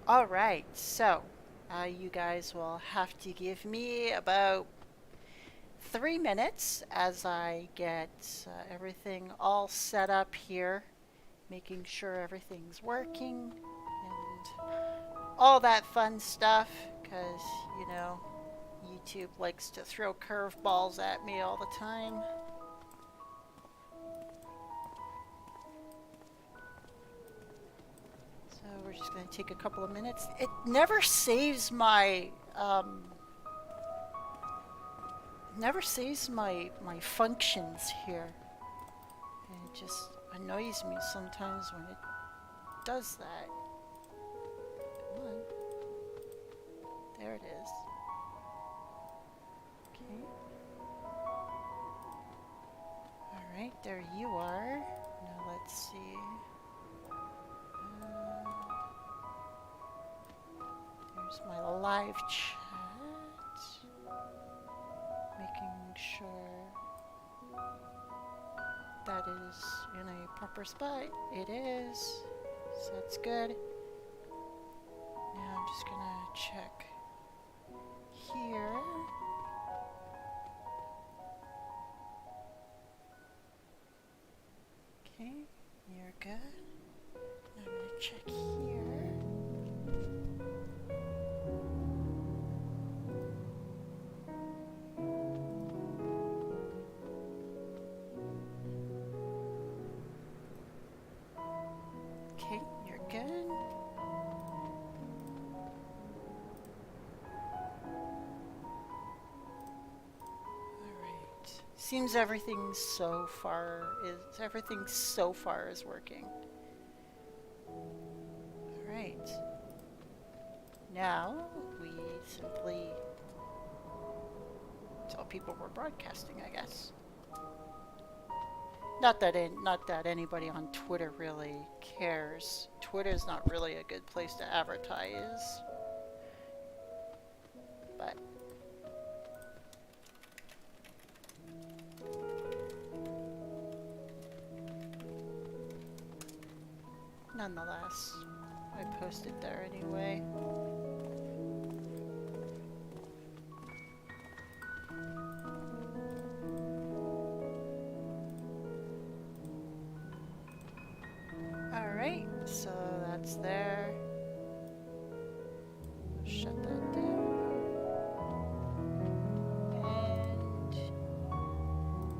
Alright, so you guys will have to give me about 3 minutes as I get everything all set up here, making sure everything's working and all that fun stuff, because, you know, YouTube likes to throw curveballs at me all the time. So we're just going to take a couple of minutes. It never saves my my functions here. And it just annoys me sometimes when it does that. Come on. There it is. Okay. Alright, there you are. Now let's see. There's my live chat. Making sure that is in a proper spot. It is. So that's good. Now I'm just gonna check here. Okay, you're good. Now I'm gonna check here. Okay, you're good. Alright. Seems everything so far is working. Alright. Now we simply tell people we're broadcasting, I guess. Not that anybody on Twitter really cares. Twitter's not really a good place to advertise. But nonetheless, I posted there anyway. Alright, so that's there. Shut that down. And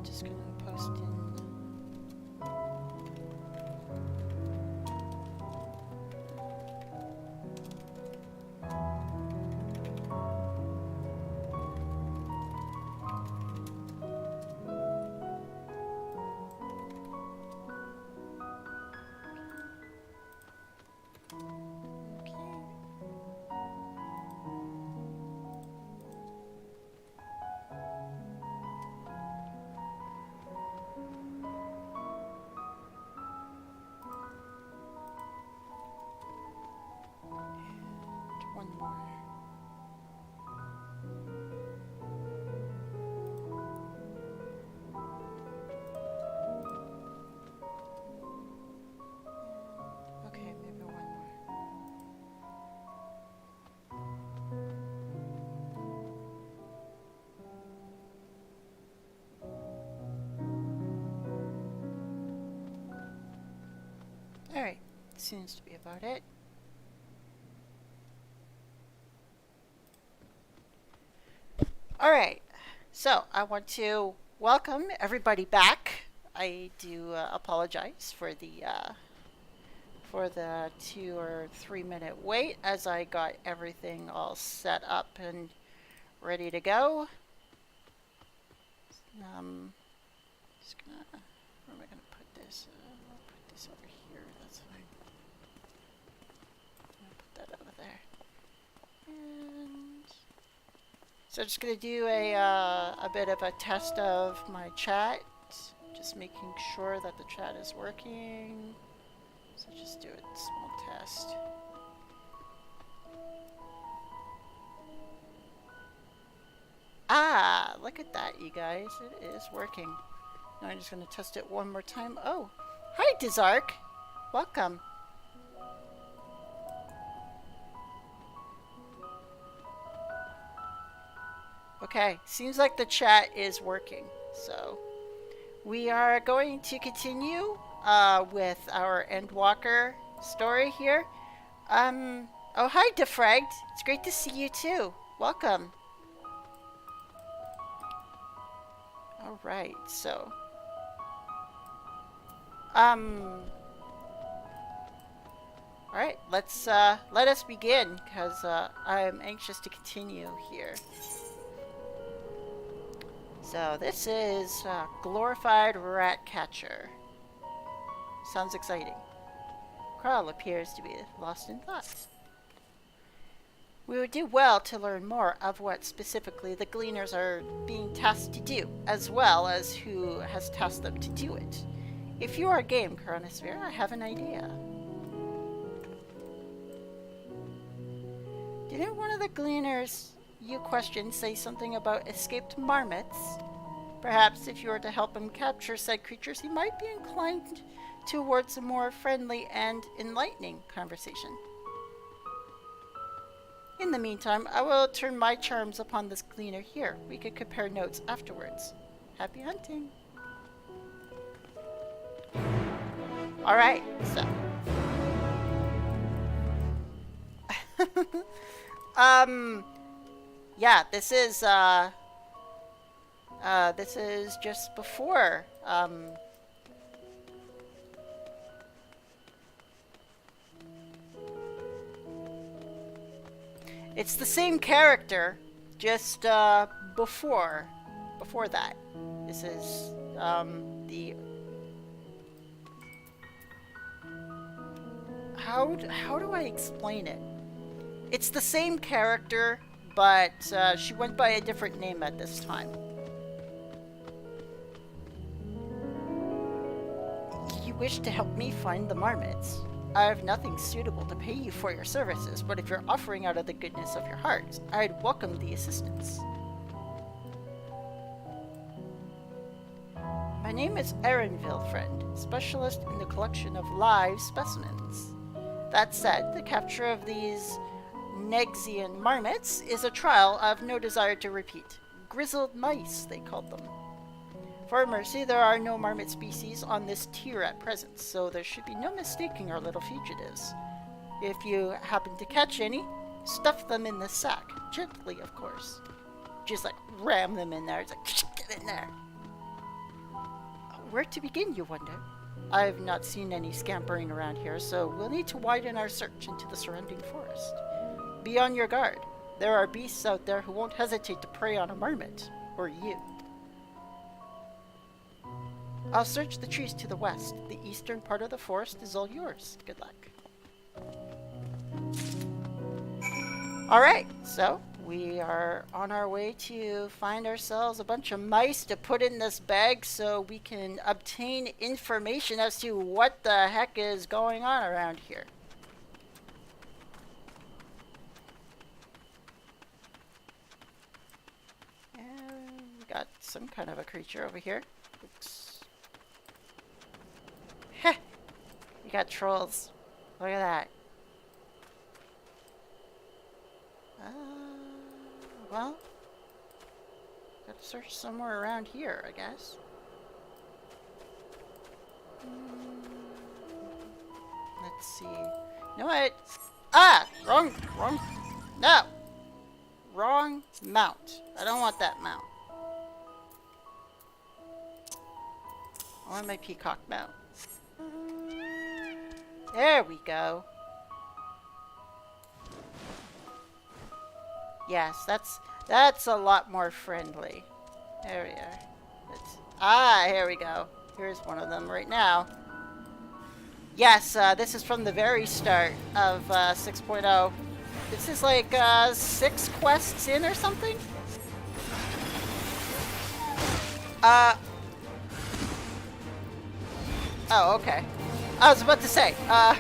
just gonna post in. One more. Okay, maybe one more. Alright, seems to be about it. Alright, so I want to welcome everybody back. I do apologize for the 2 or 3 minute wait as I got everything all set up and ready to go. Just gonna, where am I gonna put this? I'll put this over here, that's fine. I'll put that over there. And so just gonna do a bit of a test of my chat, just making sure that the chat is working. So just do a small test. Ah, look at that, you guys. It is working. Now I'm just going to test it one more time. Oh, hi, Dizark. Welcome. Okay, seems like the chat is working. So we are going to continue with our Endwalker story here. Oh, hi, Defragged. It's great to see you too. Welcome. All right, so all right, let us begin because I'm anxious to continue here. So this is glorified rat catcher. Sounds exciting. Kral appears to be lost in thought. We would do well to learn more of what specifically the Gleaners are being tasked to do, as well as who has tasked them to do it. If you are game, Coronosphere, I have an idea. Didn't one of the Gleaners you questioned say something about escaped marmots? Perhaps if you were to help him capture said creatures, he might be inclined towards a more friendly and enlightening conversation. In the meantime, I will turn my charms upon this Gleaner here. We could compare notes afterwards. Happy hunting! Alright, so. Yeah, this is just before, it's the same character, just, before that. This is, the... How do I explain it? It's the same character, but she went by a different name at this time. You wish to help me find the marmots? I have nothing suitable to pay you for your services, but if you're offering out of the goodness of your heart, I'd welcome the assistance. My name is Erenville, friend, specialist in the collection of live specimens. That said, the capture of these Nexian marmots is a trial I've no desire to repeat. Grizzled mice, they called them. For mercy, there are no marmot species on this tier at present, so there should be no mistaking our little fugitives. If you happen to catch any, stuff them in the sack. Gently, of course. Just like ram them in there. It's like, get in there. Where to begin, you wonder? I've not seen any scampering around here, so we'll need to widen our search into the surrounding forest. Be on your guard. There are beasts out there who won't hesitate to prey on a marmot, or you. I'll search the trees to the west. The eastern part of the forest is all yours. Good luck. Alright, so we are on our way to find ourselves a bunch of mice to put in this bag so we can obtain information as to what the heck is going on around here. And we got some kind of a creature over here. Oops. Heh! We got trolls. Look at that. Well, gotta search somewhere around here, I guess. Let's see. You know what? Ah! Wrong, no! Wrong mount. I don't want that mount. I want my peacock mount. There we go. Yes, that's a lot more friendly. There we are. Here we go. Here's one of them right now. Yes, this is from the very start of 6.0. This is like 6 quests in or something? Oh, okay. I was about to say, I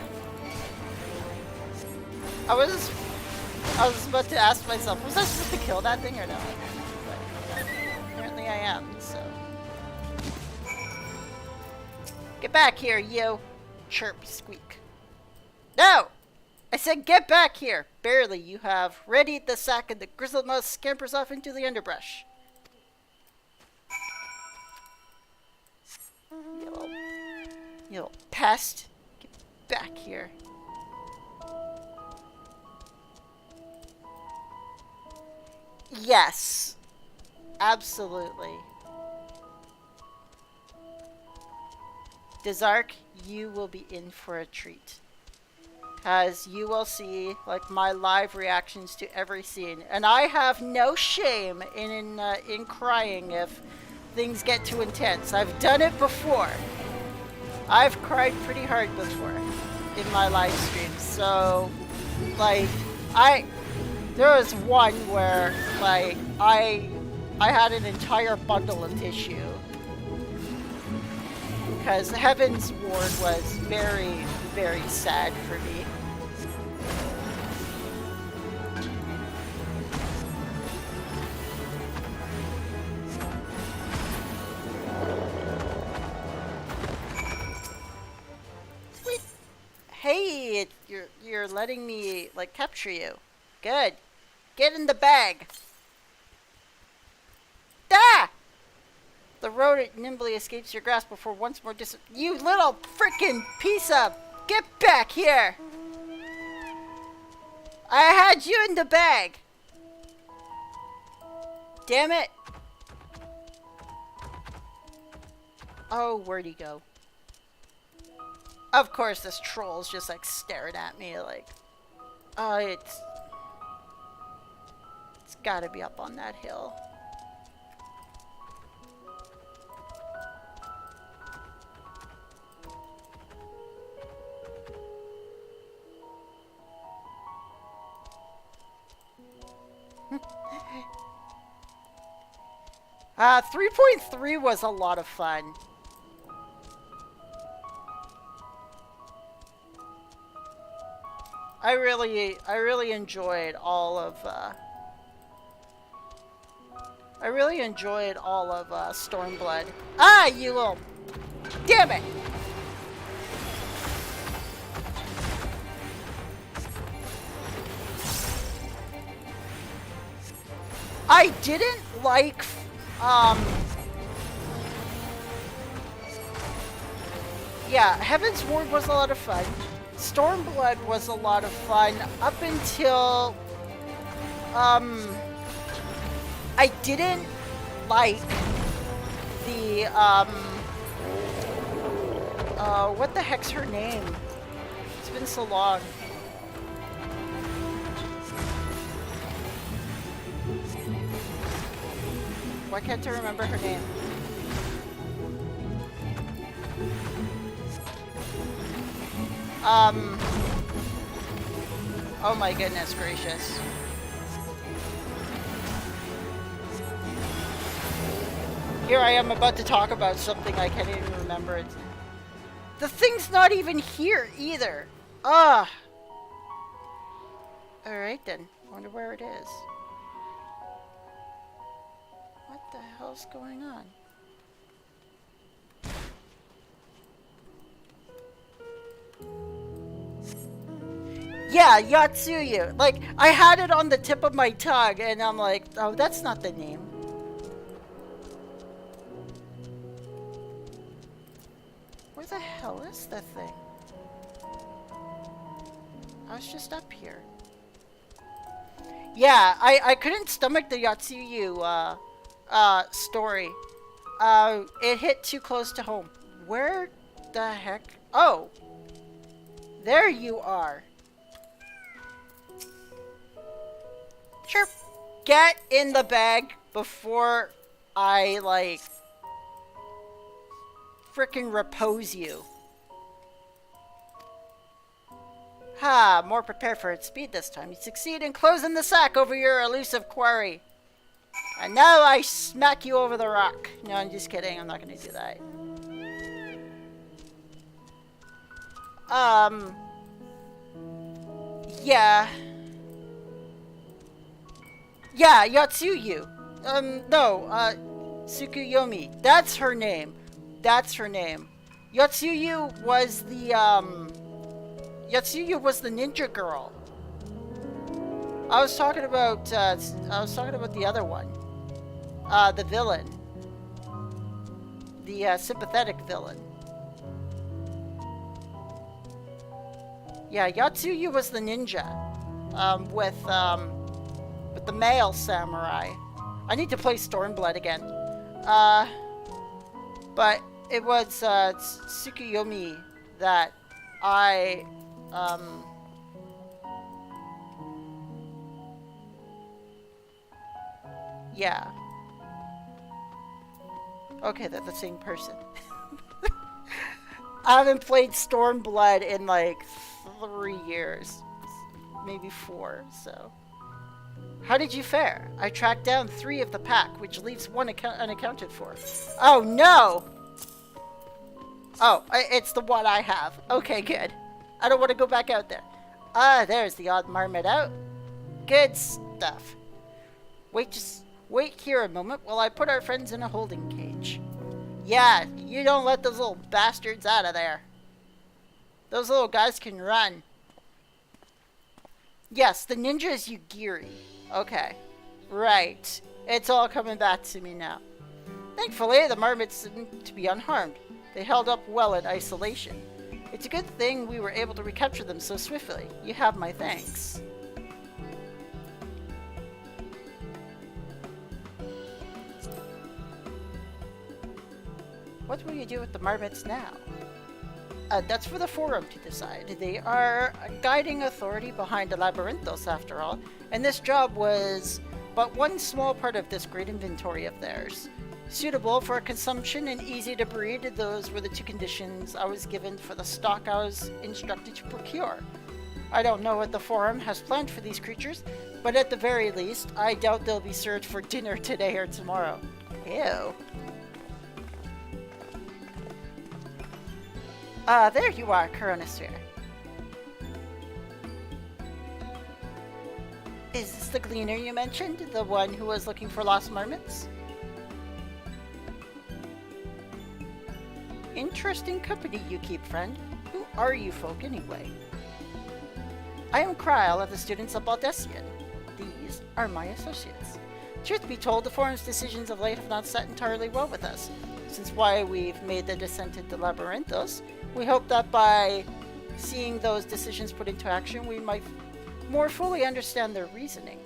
was about to ask myself, was I supposed to kill that thing or no? But apparently I am, so. Get back here, you! Chirp, squeak. No! I said get back here! Barely, you have readied the sack and the grizzled mouse scampers off into the underbrush. You little pest. Get back here. Yes. Absolutely. Dazark, you will be in for a treat. As you will see, like, my live reactions to every scene. And I have no shame in crying if things get too intense. I've done it before. I've cried pretty hard before in my live streams. So, like, there was one where, like, I had an entire bundle of tissue. Because Heaven's Ward was very, very sad for me. Sweet. Hey, you're letting me, like, capture you. Good. Get in the bag. Ah! The rodent nimbly escapes your grasp before once more You little frickin' piece of... Get back here! I had you in the bag! Damn it! Oh, where'd he go? Of course, this troll's just, like, staring at me, like... Oh, it's gotta be up on that hill. Uh, 3.3 was a lot of fun. I really enjoyed all of, Stormblood. Ah, you little... Damn it! I didn't like, yeah, Heaven's Ward was a lot of fun. Stormblood was a lot of fun up until, I didn't like the, what the heck's her name? It's been so long. Why can't I remember her name? Oh my goodness gracious. Here I am about to talk about something I can't even remember it. The thing's not even here either. Ah. Alright then. Wonder where it is. What the hell's going on? Yeah, Yatsuyu. Like, I had it on the tip of my tongue, and I'm like, oh, that's not the name. Where the hell is the thing? I was just up here. Yeah, I couldn't stomach the Yatsuyu, story. It hit too close to home. Where the heck? Oh! There you are. Sure. Get in the bag before I, like, frickin' repose you. Ha! More prepared for its speed this time. You succeed in closing the sack over your elusive quarry. And now I smack you over the rock. No, I'm just kidding. I'm not gonna do that. Yeah. Yeah, Yatsuyu. No, Tsukuyomi. That's her name. That's her name. Yatsuyu was the, Yatsuya was the ninja girl. I was talking about the other one. The villain. The sympathetic villain. Yeah, Yatsuya was the ninja. With the male samurai. I need to play Stormblood again. But it was Tsukuyomi that I yeah. Okay, they're the same person. I haven't played Stormblood in like 3 years. Maybe 4, so. How did you fare? I tracked down 3 of the pack, which leaves 1 unaccounted for. Oh no! Oh, it's the one I have. Okay, good. I don't want to go back out there. Ah, there's the odd marmot out. Good stuff. Wait here a moment while I put our friends in a holding cage. Yeah, you don't let those little bastards out of there. Those little guys can run. Yes, the ninja is Yugiri. Okay. Right. It's all coming back to me now. Thankfully, the marmots seemed to be unharmed. They held up well in isolation. It's a good thing we were able to recapture them so swiftly. You have my thanks. What will you do with the marmots now? That's for the Forum to decide. They are a guiding authority behind the Labyrinthos, after all, and this job was but one small part of this great inventory of theirs. Suitable for consumption and easy to breed, those were the 2 conditions I was given for the stock I was instructed to procure. I don't know what the Forum has planned for these creatures, but at the very least, I doubt they'll be served for dinner today or tomorrow. Ew. There you are, Coronosphere. Is this the gleaner you mentioned? The one who was looking for lost marmots? Interesting company you keep, friend. Who are you folk, anyway? I am Kryl of the students of Baldessian. These are my associates. Truth be told, the Forum's decisions of late have not sat entirely well with us. Since why we've made the descent into Labyrinthos, we hope that by seeing those decisions put into action, we might more fully understand their reasoning.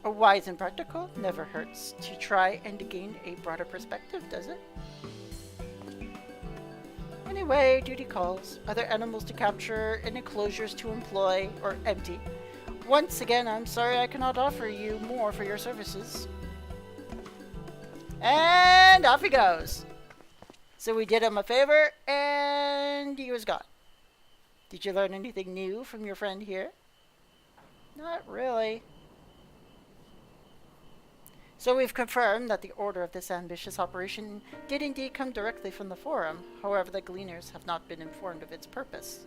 A wise and practical never hurts to try and gain a broader perspective, does it? Anyway, duty calls. Other animals to capture and enclosures to employ or empty. Once again, I'm sorry I cannot offer you more for your services. And off he goes. So we did him a favor, and he was gone. Did you learn anything new from your friend here? Not really. So we've confirmed that the order of this ambitious operation did indeed come directly from the Forum. However, the Gleaners have not been informed of its purpose.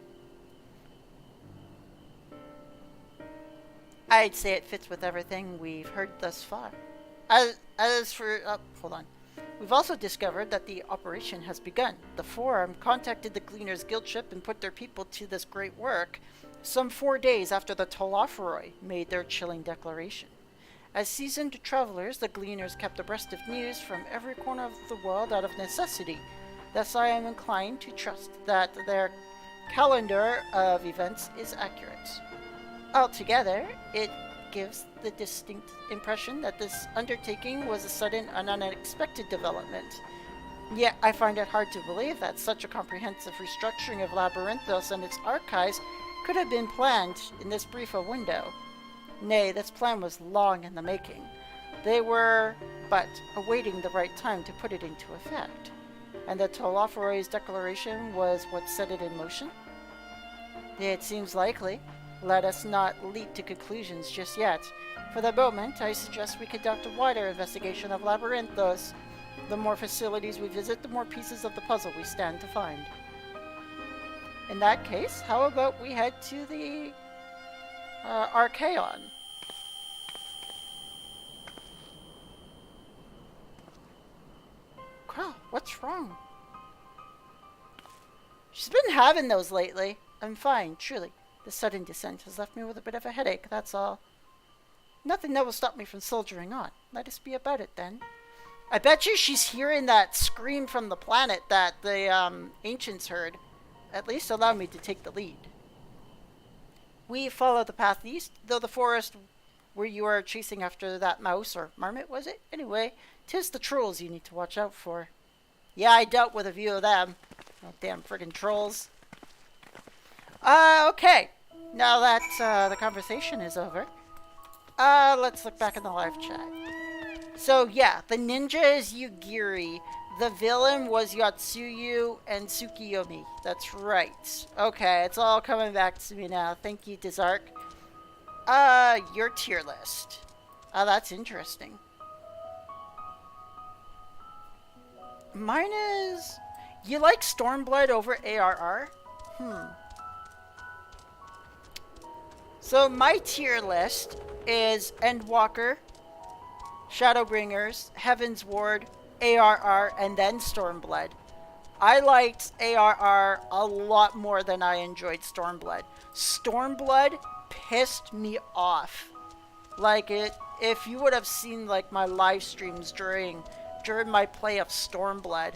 I'd say it fits with everything we've heard thus far. As for... hold on. We've also discovered that the operation has begun. The Forum contacted the Gleaners Guild ship and put their people to this great work some 4 days after the Tolafroi made their chilling declaration. As seasoned travelers, the Gleaners kept abreast of news from every corner of the world out of necessity. Thus I am inclined to trust that their calendar of events is accurate. Altogether, it gives the distinct impression that this undertaking was a sudden and unexpected development. Yet I find it hard to believe that such a comprehensive restructuring of Labyrinthos and its archives could have been planned in this brief a window. Nay, this plan was long in the making. They were but awaiting the right time to put it into effect. And the Tolafroi's declaration was what set it in motion? It seems likely. Let us not leap to conclusions just yet. For the moment, I suggest we conduct a wider investigation of Labyrinthos. The more facilities we visit, the more pieces of the puzzle we stand to find. In that case, how about we head to the Archaeon? Kryl, what's wrong? She's been having those lately. I'm fine, truly. The sudden descent has left me with a bit of a headache, that's all. Nothing that will stop me from soldiering on. Let us be about it, then. I bet you she's hearing that scream from the planet that the ancients heard. At least allow me to take the lead. We follow the path east, though the forest where you are chasing after that mouse, or marmot, was it? Anyway, 'tis the trolls you need to watch out for. Yeah, I dealt with a few of them. Oh, damn friggin' trolls. Okay. Now that the conversation is over, let's look back in the live chat. So, yeah, the ninja is Yugiri. The villain was Yatsuyu and Tsukiyomi. That's right. Okay, it's all coming back to me now. Thank you, Dizark. Your tier list. That's interesting. Mine is... You like Stormblood over ARR? So my tier list is Endwalker, Shadowbringers, Heaven's Ward, ARR, and then Stormblood. I liked ARR a lot more than I enjoyed Stormblood. Stormblood pissed me off. Like, if you would have seen like my live streams during my play of Stormblood,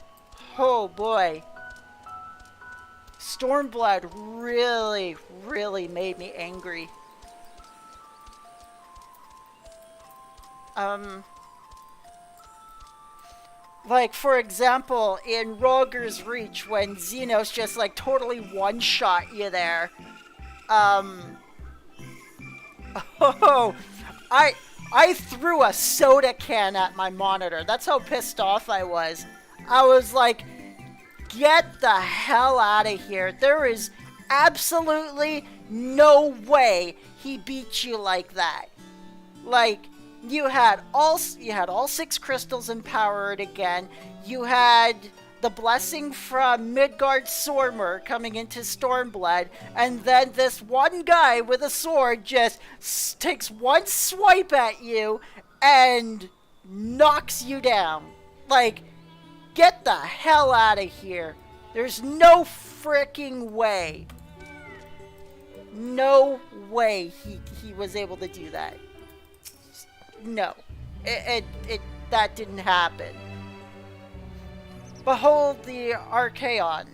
oh boy. Stormblood really, really made me angry. Like, for example, in Roger's Reach, when Xenos just, like, totally one-shot you there. Oh, I threw a soda can at my monitor. That's how pissed off I was. I was like, get the hell out of here. There is absolutely no way he beat you like that. Like, you had all 6 crystals empowered again. You had the blessing from Midgard Sormer coming into Stormblood, and then this one guy with a sword just takes one swipe at you and knocks you down. Like, get the hell out of here. There's no freaking way. No way he was able to do that. No, that didn't happen. Behold the Archaon,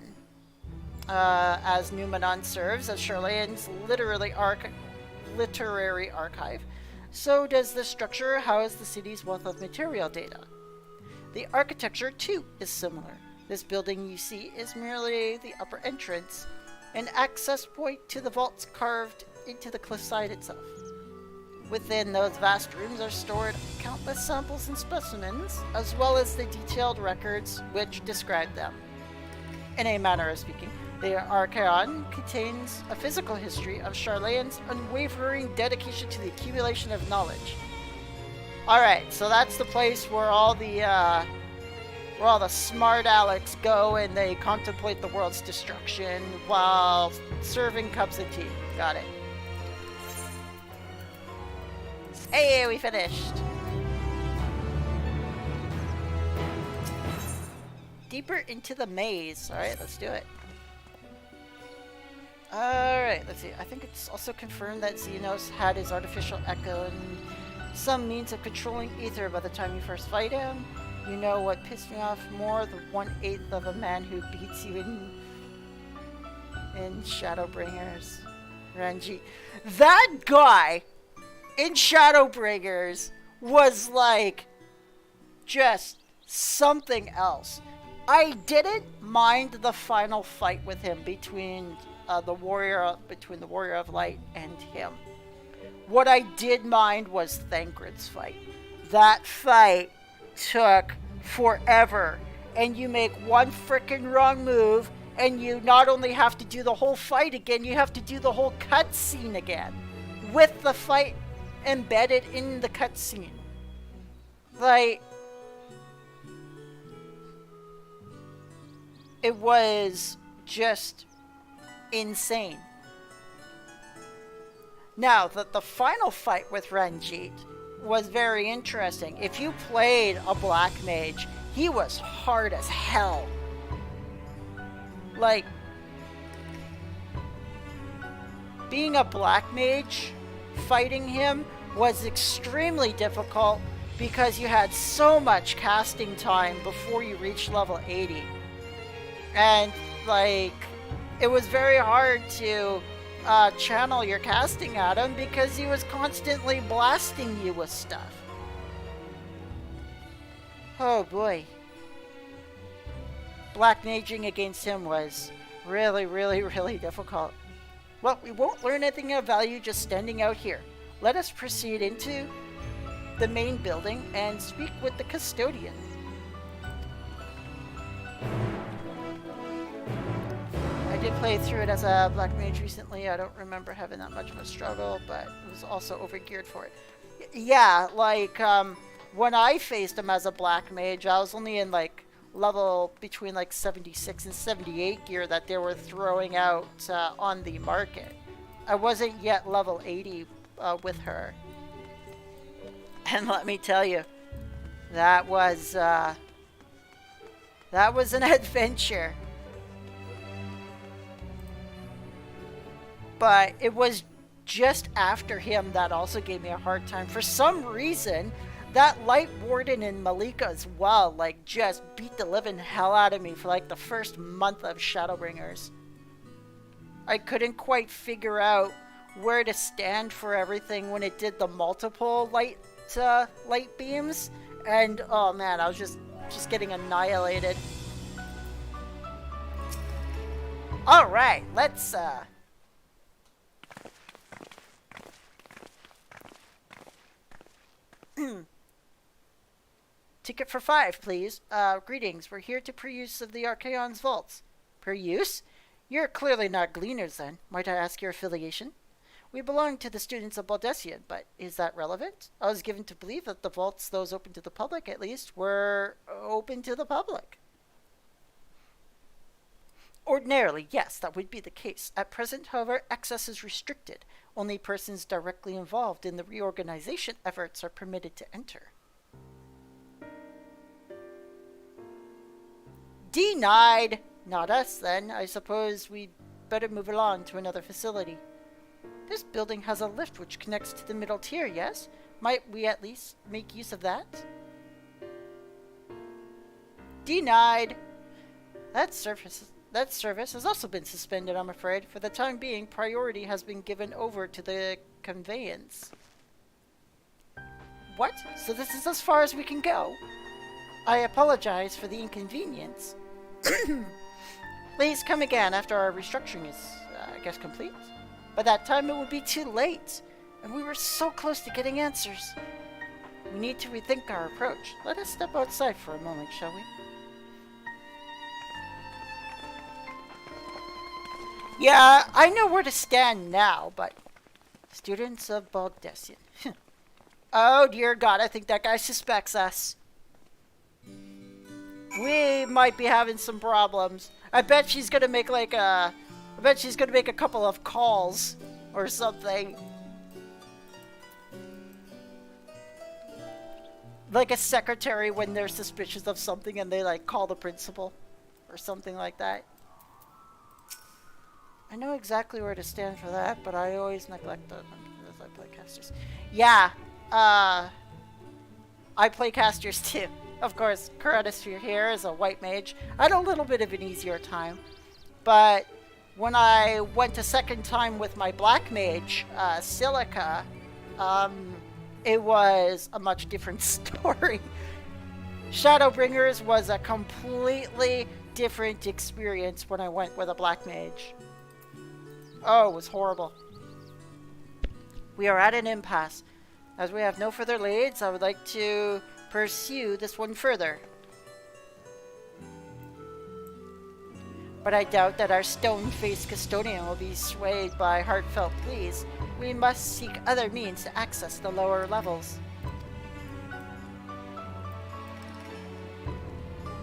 as Numenon serves as Sharlayan's literary archive. So does the structure house the city's wealth of material data. The architecture, too, is similar. This building you see is merely the upper entrance, an access point to the vaults carved into the cliffside itself. Within those vast rooms are stored countless samples and specimens, as well as the detailed records which describe them. In a manner of speaking, the Archaon contains a physical history of Sharlayan's unwavering dedication to the accumulation of knowledge. Alright, so that's the place where all the smart Alecs go and they contemplate the world's destruction while serving cups of tea. Got it. Hey, we finished. Deeper into the maze. Alright, let's do it. Alright, let's see. I think it's also confirmed that Xenos had his artificial echo and some means of controlling ether by the time you first fight him. You know what pissed me off more? The 1/8 of a man who beats you in Shadowbringers. Ranji. That guy in Shadowbringers was like just something else. I didn't mind the final fight with him between the warrior of light and him. What I did mind was Thancred's fight. That fight took forever, and you make one frickin' wrong move and you not only have to do the whole fight again, you have to do the whole cutscene again with the fight embedded in the cutscene. Like, it was just insane. Now, the final fight with Ranjit was very interesting. If you played a black mage, he was hard as hell. Like, being a black mage, fighting him was extremely difficult because you had so much casting time before you reached level 80. And, like, it was very hard to channel your casting at him because he was constantly blasting you with stuff. Oh boy. Black maging against him was really, really, really difficult. Well, we won't learn anything of value just standing out here. Let us proceed into the main building and speak with the custodian. I did play through it as a black mage recently. I don't remember having that much of a struggle, but it was also overgeared for it. Yeah, like, when I faced him as a black mage, I was only in, like, level between, like, 76 and 78 gear that they were throwing out on the market. I wasn't yet level 80 with her. And let me tell you, that was an adventure. But it was just after him that also gave me a hard time. For some reason, that Light Warden in Malika as well, like, just beat the living hell out of me for, like, the first month of Shadowbringers. I couldn't quite figure out where to stand for everything when it did the multiple light beams. And, oh man, I was just getting annihilated. Alright, let's, Ticket for 5, please. Greetings. We're here to peruse of the Archaon's vaults. Peruse? You're clearly not gleaners, then. Might I ask your affiliation? We belong to the students of Baldessian, but is that relevant? I was given to believe that the vaults, those open to the public at least, were open to the public. Ordinarily, yes, that would be the case. At present, however, access is restricted. Only persons directly involved in the reorganization efforts are permitted to enter. Denied! Not us, then. I suppose we'd better move along to another facility. This building has a lift which connects to the middle tier, yes? Might we at least make use of that? Denied! That service has also been suspended, I'm afraid. For the time being, priority has been given over to the conveyance. What? So this is as far as we can go? I apologize for the inconvenience. Please come again after our restructuring is, I guess, complete. By that time it will be too late, and we were so close to getting answers. We need to rethink our approach. Let us step outside for a moment, shall we? Yeah, I know where to stand now, but... Students of Baldessian. Oh dear God, I think that guy suspects us. We might be having some problems. I bet she's gonna make like a... I bet she's gonna make a couple of calls or something. Like a secretary when they're suspicious of something and they like call the principal or something like that. I know exactly where to stand for that, but I always neglect them as I play casters. Yeah, I play casters too. Of course, Kuratosphere here is a white mage. I had a little bit of an easier time, but when I went a second time with my black mage, Silica, it was a much different story. Shadowbringers was a completely different experience when I went with a black mage. Oh, it was horrible. We are at an impasse. As we have no further leads, I would like to pursue this one further. But I doubt that our stone-faced custodian will be swayed by heartfelt pleas. We must seek other means to access the lower levels.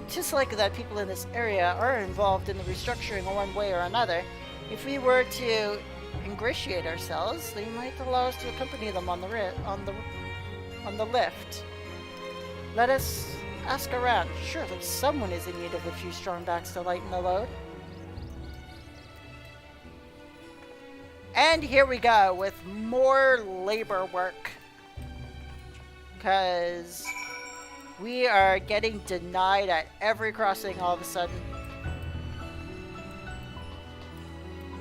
Just like that people in this area are involved in the restructuring one way or another. If we were to ingratiate ourselves, they might allow us to accompany them on the lift. Let us ask around. Surely someone is in need of a few strong backs to lighten the load. And here we go with more labor work. Because we are getting denied at every crossing all of a sudden.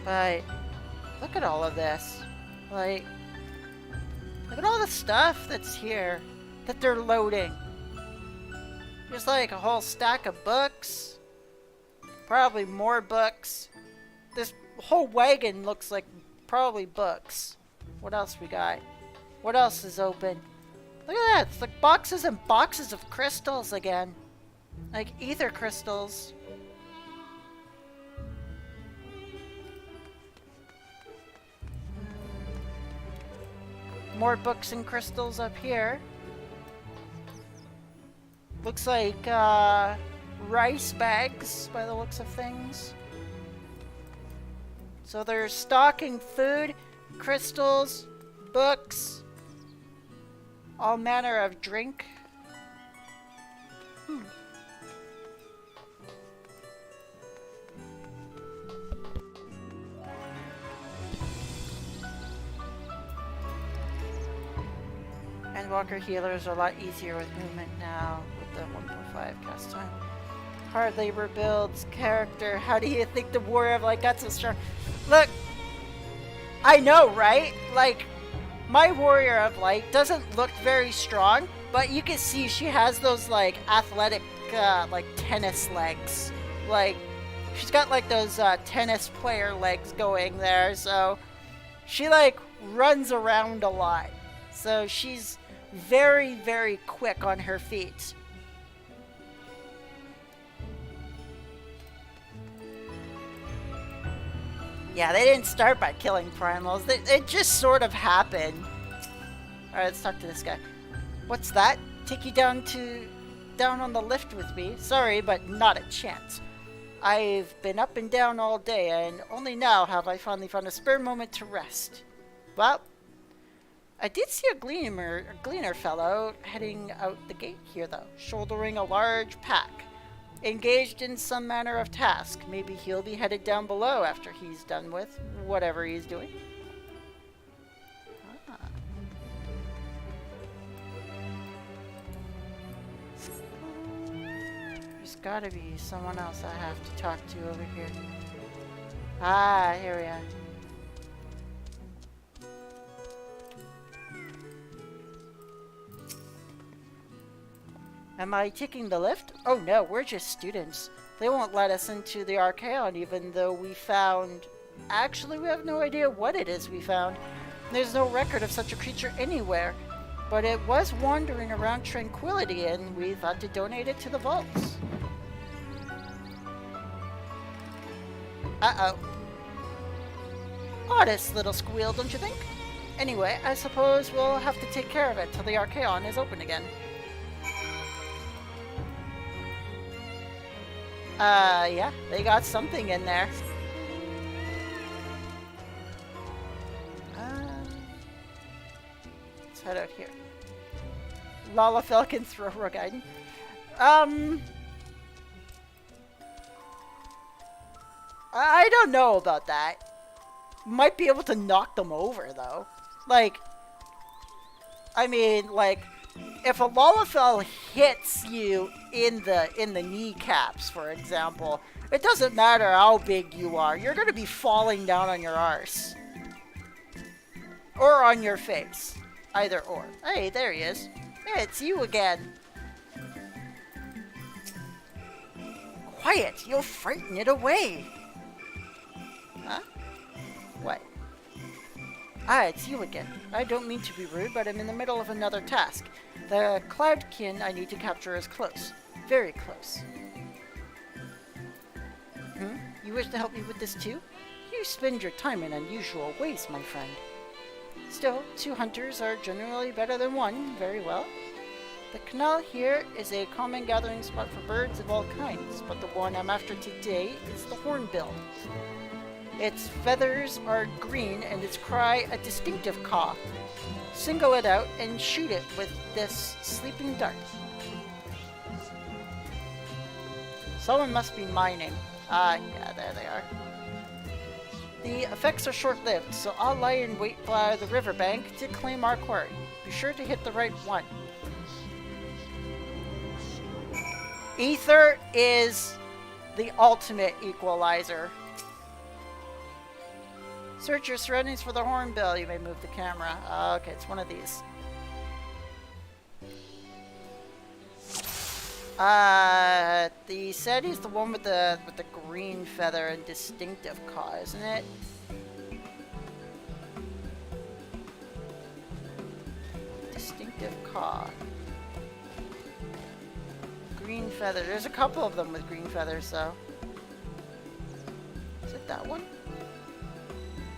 But look at all of this. Like, look at all the stuff that's here that they're loading. There's like a whole stack of books. Probably more books. This whole wagon looks like probably books. What else we got? What else is open? Look at that. It's like boxes and boxes of crystals again. Like ether crystals. More books and crystals up here. Looks like rice bags by the looks of things. So they're stocking food, crystals, books, all manner of drink. Endwalker healers are a lot easier with movement now with the 1.5 cast time. Hard labor builds character. How do you think the warrior of light got so strong? Look, I know, right? Like, my warrior of light doesn't look very strong, but you can see she has those like athletic, like tennis legs. Like, she's got like those tennis player legs going there. So she like runs around a lot. So she's very, very quick on her feet. Yeah, they didn't start by killing primals. It just sort of happened. Alright, let's talk to this guy. What's that? Take you down on the lift with me? Sorry, but not a chance. I've been up and down all day, and only now have I finally found a spare moment to rest. Well, I did see a gleaner fellow heading out the gate here, though, shouldering a large pack. Engaged in some manner of task. Maybe he'll be headed down below after he's done with whatever he's doing. Ah. There's gotta be someone else I have to talk to over here. Ah, here we are. Am I taking the lift? Oh no, we're just students. They won't let us into the Archaon even though we found... Actually, we have no idea what it is we found. There's no record of such a creature anywhere. But it was wandering around Tranquility and we thought to donate it to the vaults. Uh-oh. Oddest little squeal, don't you think? Anyway, I suppose we'll have to take care of it till the Archaon is open again. Yeah, they got something in there. Let's head out here. Lalafell can throw Rogaiden. I don't know about that. Might be able to knock them over, though. Like, I mean, like, if a Lalafell hits you in the kneecaps, for example, it doesn't matter how big you are. You're going to be falling down on your arse. Or on your face. Either or. Hey, there he is. Hey, it's you again. Quiet! You'll frighten it away! Huh? What? Ah, it's you again. I don't mean to be rude, but I'm in the middle of another task. The Cloudkin I need to capture is close. Very close. You wish to help me with this too? You spend your time in unusual ways, my friend. Still, 2 hunters are generally better than 1. Very well. The canal here is a common gathering spot for birds of all kinds, but the one I'm after today is the hornbill. Its feathers are green and its cry a distinctive caw. Single it out and shoot it with this sleeping dart. Someone must be mining. Ah, yeah, there they are. The effects are short-lived, so I'll lie in wait by the riverbank to claim our quarry. Be sure to hit the right one. Ether is the ultimate equalizer. Search your surroundings for the hornbill. You may move the camera. Okay, it's one of these. The SETI is the one with the green feather and distinctive caw, isn't it? Distinctive caw. Green feather. There's a couple of them with green feathers, though. Is it that one?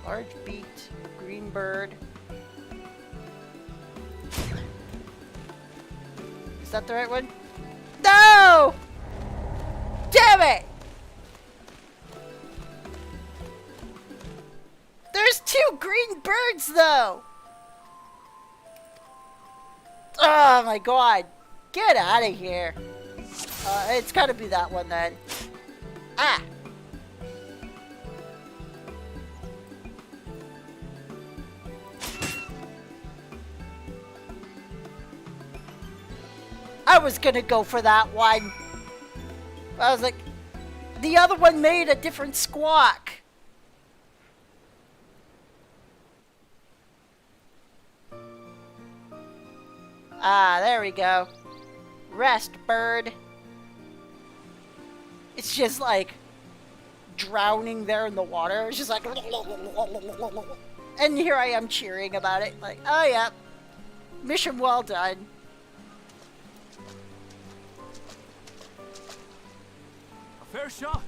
Large beak, green bird. Is that the right one? No! Damn it! There's 2 green birds, though! Oh my god. Get out of here. It's gotta be that one then. Ah! I was gonna go for that one. I was like, the other one made a different squawk. Ah, there we go. Rest, bird. It's just like drowning there in the water. It's just like, and here I am cheering about it. Like, oh yeah, mission well done. Fair shot.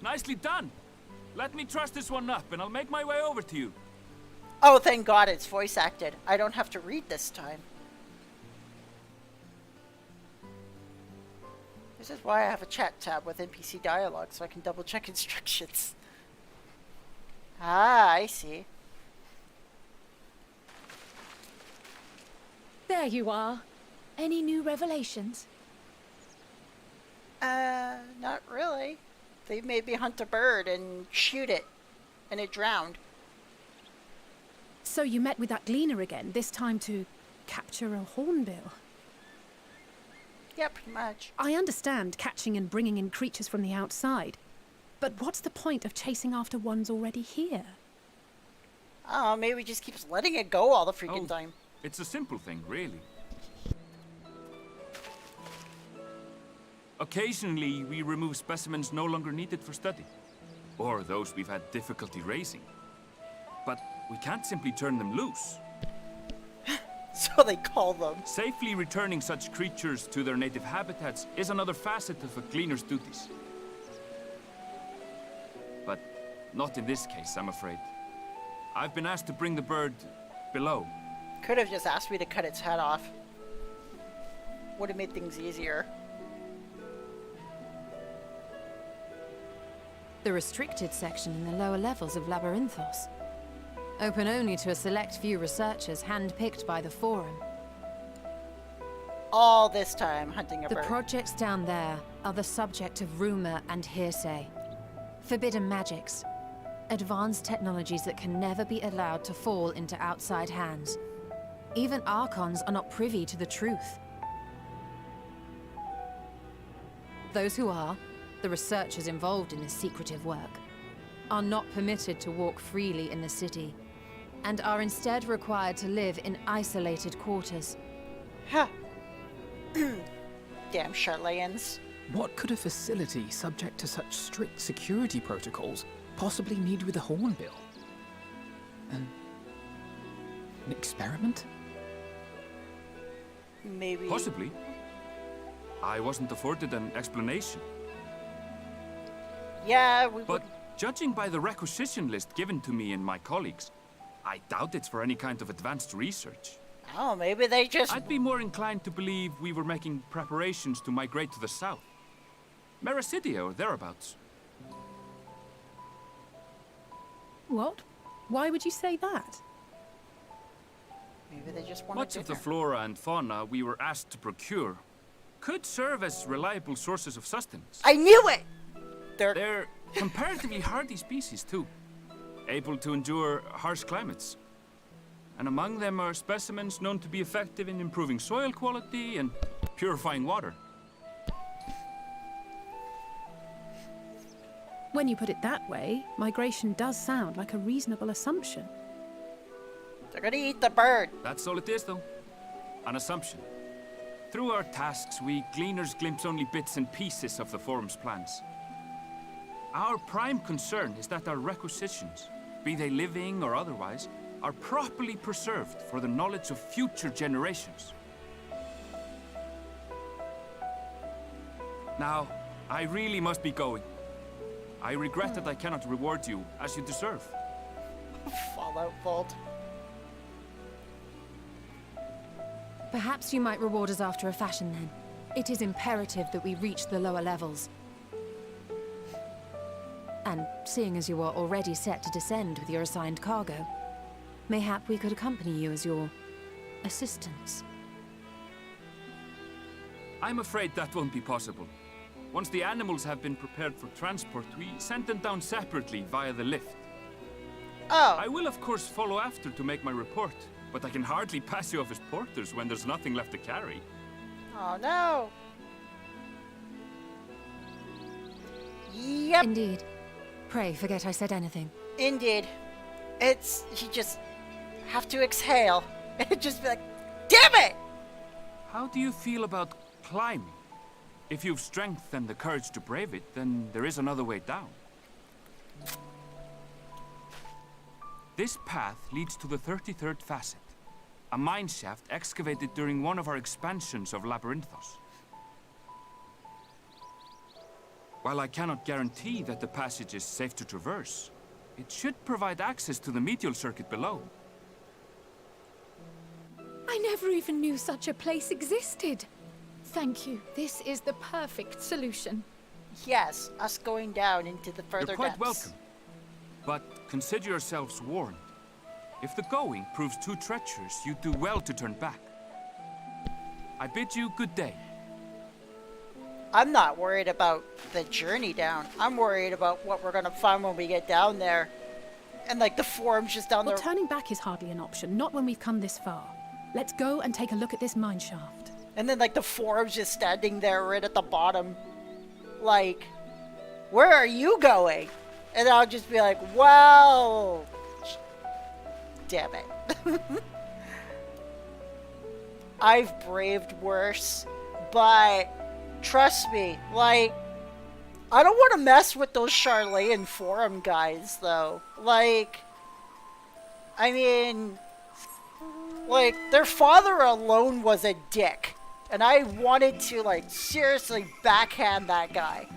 Nicely done. Let me truss this one up and I'll make my way over to you. Oh, thank God it's voice acted. I don't have to read this time. This is why I have a chat tab with NPC dialogue, so I can double check instructions. Ah, I see. There you are. Any new revelations? Not really. They made me hunt a bird and shoot it, and it drowned. So you met with that gleaner again, this time to capture a hornbill? Yeah, pretty much. I understand catching and bringing in creatures from the outside, but what's the point of chasing after ones already here? Oh, maybe he just keeps letting it go all the freaking time. It's a simple thing, really. Occasionally, we remove specimens no longer needed for study, or those we've had difficulty raising. But we can't simply turn them loose. So they call them. Safely returning such creatures to their native habitats is another facet of a cleaner's duties. But not in this case, I'm afraid. I've been asked to bring the bird below. Could have just asked me to cut its head off. Would have made things easier. The restricted section in the lower levels of Labyrinthos. Open only to a select few researchers handpicked by the Forum. All this time hunting a The bird. projects down there are the subject of rumor and hearsay. Forbidden magics. Advanced technologies that can never be allowed to fall into outside hands. Even Archons are not privy to the truth. Those who are, the researchers involved in this secretive work, are not permitted to walk freely in the city, and are instead required to live in isolated quarters. Ha! Damn Sharlayans. What could a facility subject to such strict security protocols possibly need with a hornbill? An experiment? Maybe. Possibly. I wasn't afforded an explanation. Yeah, we But judging by the requisition list given to me and my colleagues, I doubt it's for any kind of advanced research. Oh, maybe they just... I'd be more inclined to believe we were making preparations to migrate to the south. Mericidia or thereabouts. What? Why would you say that? Maybe they just want Much of the flora and fauna we were asked to procure could serve as reliable sources of sustenance. I knew it! They're comparatively hardy species, too. Able to endure harsh climates. And among them are specimens known to be effective in improving soil quality and purifying water. When you put it that way, migration does sound like a reasonable assumption. They're gonna eat the bird. That's all it is, though. An assumption. Through our tasks, we gleaners glimpse only bits and pieces of the Forum's plans. Our prime concern is that our requisitions, be they living or otherwise, are properly preserved for the knowledge of future generations. Now, I really must be going. I regret that I cannot reward you as you deserve. Fallout Vault. Perhaps you might reward us after a fashion then. It is imperative that we reach the lower levels. And seeing as you are already set to descend with your assigned cargo, mayhap we could accompany you as your assistants. I'm afraid that won't be possible. Once the animals have been prepared for transport, we send them down separately via the lift. Oh. I will of course follow after to make my report, but I can hardly pass you off as porters when there's nothing left to carry. Oh no. Yep. Indeed. Pray forget I said anything. Indeed. It's... you just have to exhale. And just be like, damn it! How do you feel about climbing? If you've strength and the courage to brave it, then there is another way down. This path leads to the 33rd facet, a mine shaft excavated during one of our expansions of Labyrinthos. While I cannot guarantee that the passage is safe to traverse, it should provide access to the medial circuit below. I never even knew such a place existed. Thank you. This is the perfect solution. Yes, us going down into the further You're quite depths. welcome. But consider yourselves warned. If the going proves too treacherous, you do well to turn back. I bid you good day. I'm not worried about the journey down. I'm worried about what we're gonna find when we get down there. And like the forum's just down Well, there. turning back is hardly an option, not when we've come this far. Let's go and take a look at this mine shaft. And then like the forum's just standing there right at the bottom. Like, where are you going? And I'll just be like, well, damn it. I've braved worse, but trust me, like, I don't want to mess with those Sharlayan forum guys, though. Like, I mean, like, their father alone was a dick. And I wanted to, like, seriously backhand that guy.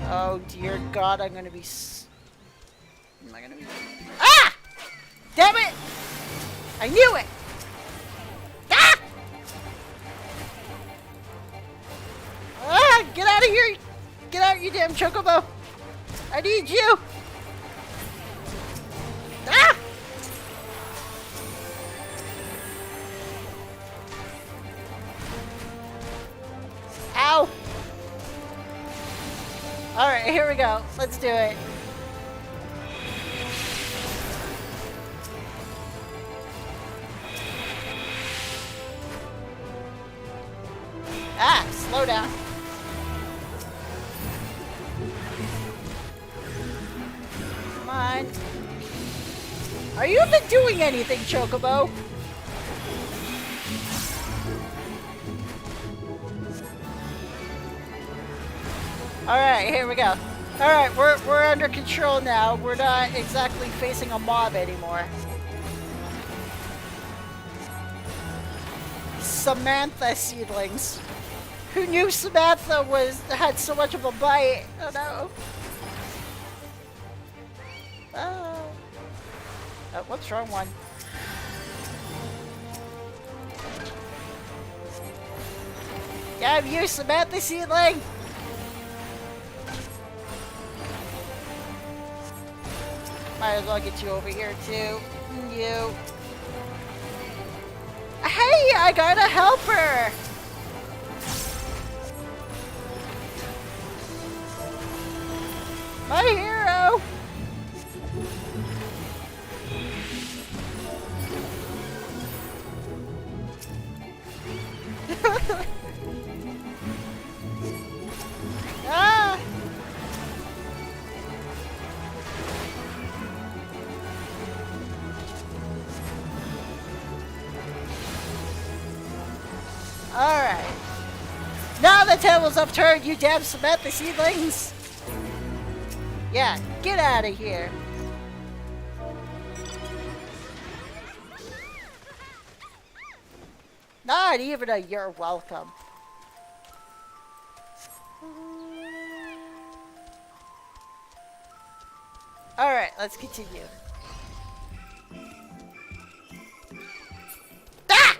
Oh, dear God, I'm gonna be am I gonna be... Ah! Damn it! I knew it! Ah! Ah! Get out of here! Get out, you damn chocobo! I need you! Ah! Ow! Alright, here we go. Let's do it. Ah, slow down. Come on. Are you even doing anything, Chocobo? Alright, here we go. Alright, we're under control now. We're not exactly facing a mob anymore. Samantha seedlings. Who knew Samantha had so much of a bite? Oh no. Oh, whoops, wrong one. Damn you, Samantha seedling! Might as well get you over here too. You. Hey, I got a helper! My hero! Ah! Alright. Now the table's upturned, you damn Samantha seedlings! Yeah, get out of here. Not even a you're welcome. Alright, let's continue. Ah!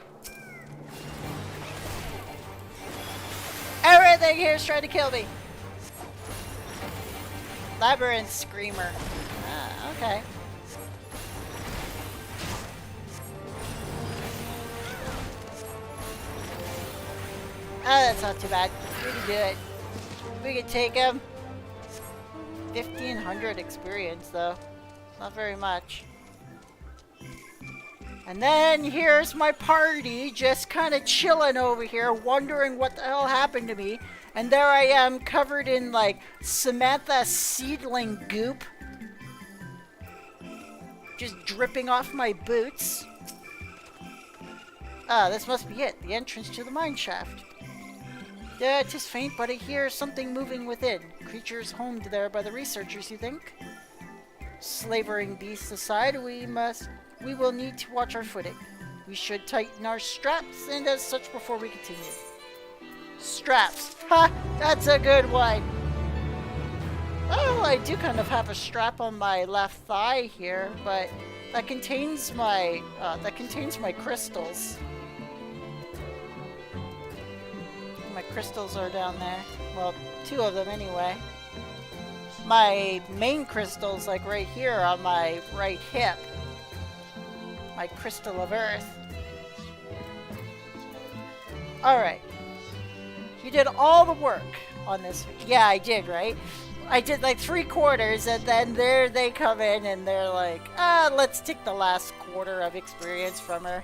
Everything here is trying to kill me. Labyrinth Screamer. Ah, okay. Ah, that's not too bad. We can do it. We can take him. 1,500 experience, though. Not very much. And then here's my party just kind of chilling over here, wondering what the hell happened to me. And there I am, covered in, like, Samantha seedling goop. Just dripping off my boots. Ah, this must be it. The entrance to the mine shaft. Yeah, 'tis faint, but I hear something moving within. Creatures homed there by the researchers, you think? Slavering beasts aside, we will need to watch our footing. We should tighten our straps, and as such before we continue. Straps. Ha! That's a good one! Well, I do kind of have a strap on my left thigh here, but that contains my crystals. My crystals are down there. Well, 2 of them anyway. My main crystal's like right here on my right hip. My crystal of earth. Alright. You did all the work on this. Yeah, I did, right? I did like 3/4, and then there they come in and they're like, let's take the last quarter of experience from her.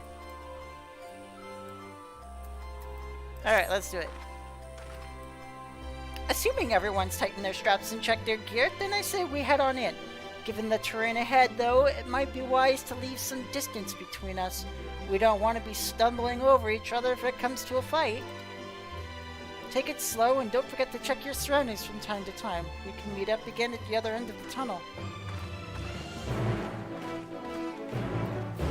Alright, let's do it. Assuming everyone's tightened their straps and checked their gear, then I say we head on in. Given the terrain ahead, though, it might be wise to leave some distance between us. We don't want to be stumbling over each other if it comes to a fight. Take it slow and don't forget to check your surroundings from time to time. We can meet up again at the other end of the tunnel.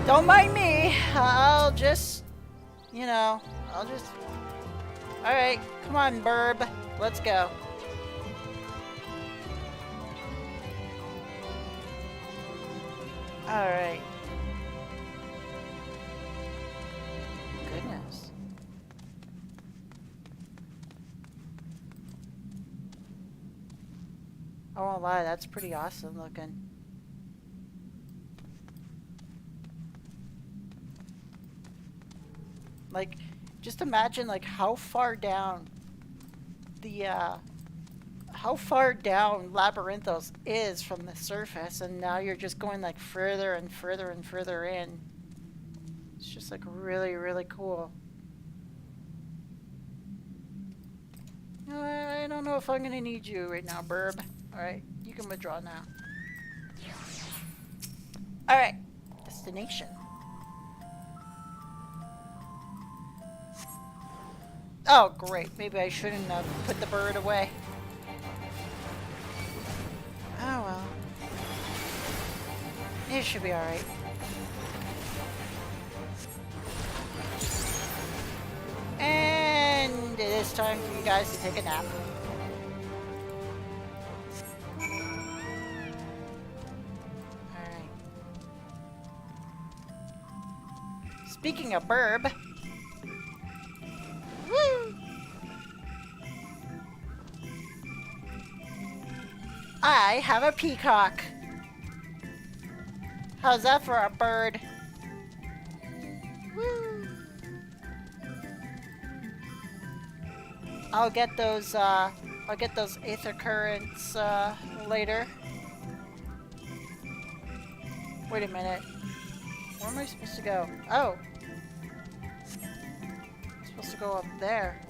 Don't mind me. I'll just... Alright, come on, Burb. Let's go. Alright. Goodness. I won't lie, that's pretty awesome looking. Like, just imagine like how far down Labyrinthos is from the surface, and now you're just going like further and further and further in. It's just like really, really cool. I don't know if I'm gonna need you right now, Burb. Alright, you can withdraw now. Alright, destination. Oh, great. Maybe I shouldn't have put the bird away. Oh, well. It should be alright. And it is time for you guys to take a nap. Alright. Speaking of Burb... Woo! I have a peacock. How's that for a bird? Woo! I'll get those I'll get those aether currents later. Wait a minute. Where am I supposed to go? Oh. I'm supposed to go up there.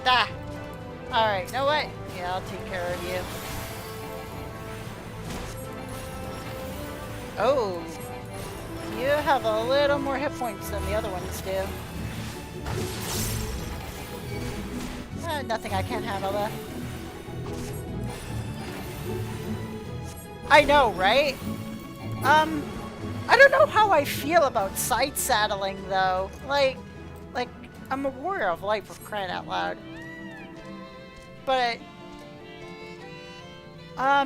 Ah! Alright, no way. Yeah, I'll take care of you. Oh. You have a little more hit points than the other ones do. Nothing I can't handle though. I know, right? I don't know how I feel about side saddling though. Like, I'm a warrior of light for crying out loud. But, I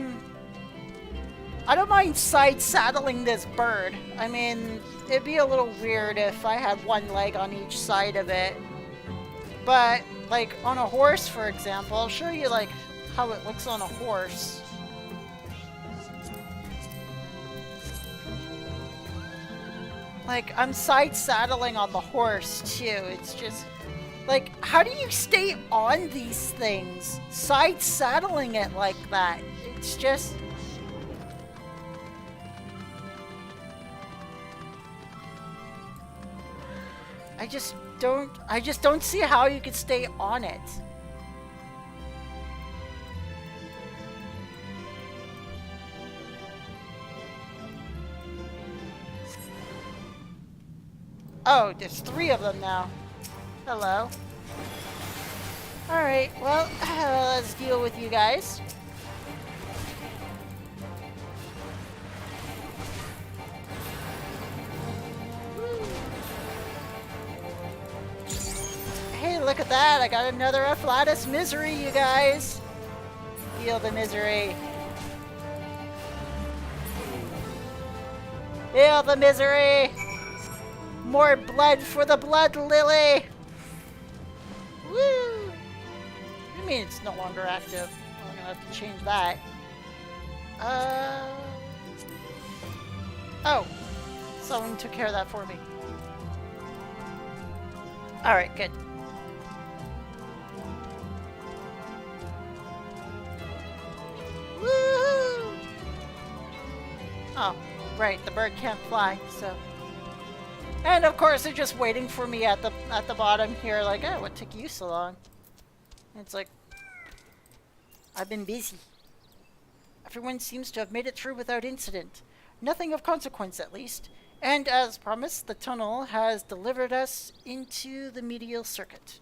don't mind side saddling this bird. I mean, it'd be a little weird if I had one leg on each side of it. But, like, on a horse, for example, I'll show you, like, how it looks on a horse. Like, I'm side saddling on the horse, too. It's just, like, how do you stay on these things? Side saddling it like that. It's just... I just don't see how you could stay on it. Oh, there's 3 of them now. Hello. Alright, well, let's deal with you guys. Hey, look at that! I got another Afflatus misery, you guys! Feel the misery. Feel the misery! More blood for the blood lily! Woo! I mean, it's no longer active. I'm gonna have to change that. Oh. Someone took care of that for me. Alright, good. Woohoo! Oh, right, the bird can't fly, so... And of course they're just waiting for me at the bottom here, like, oh, what took you so long? And it's like, I've been busy. Everyone seems to have made it through without incident. Nothing of consequence, at least. And as promised, the tunnel has delivered us into the medial circuit.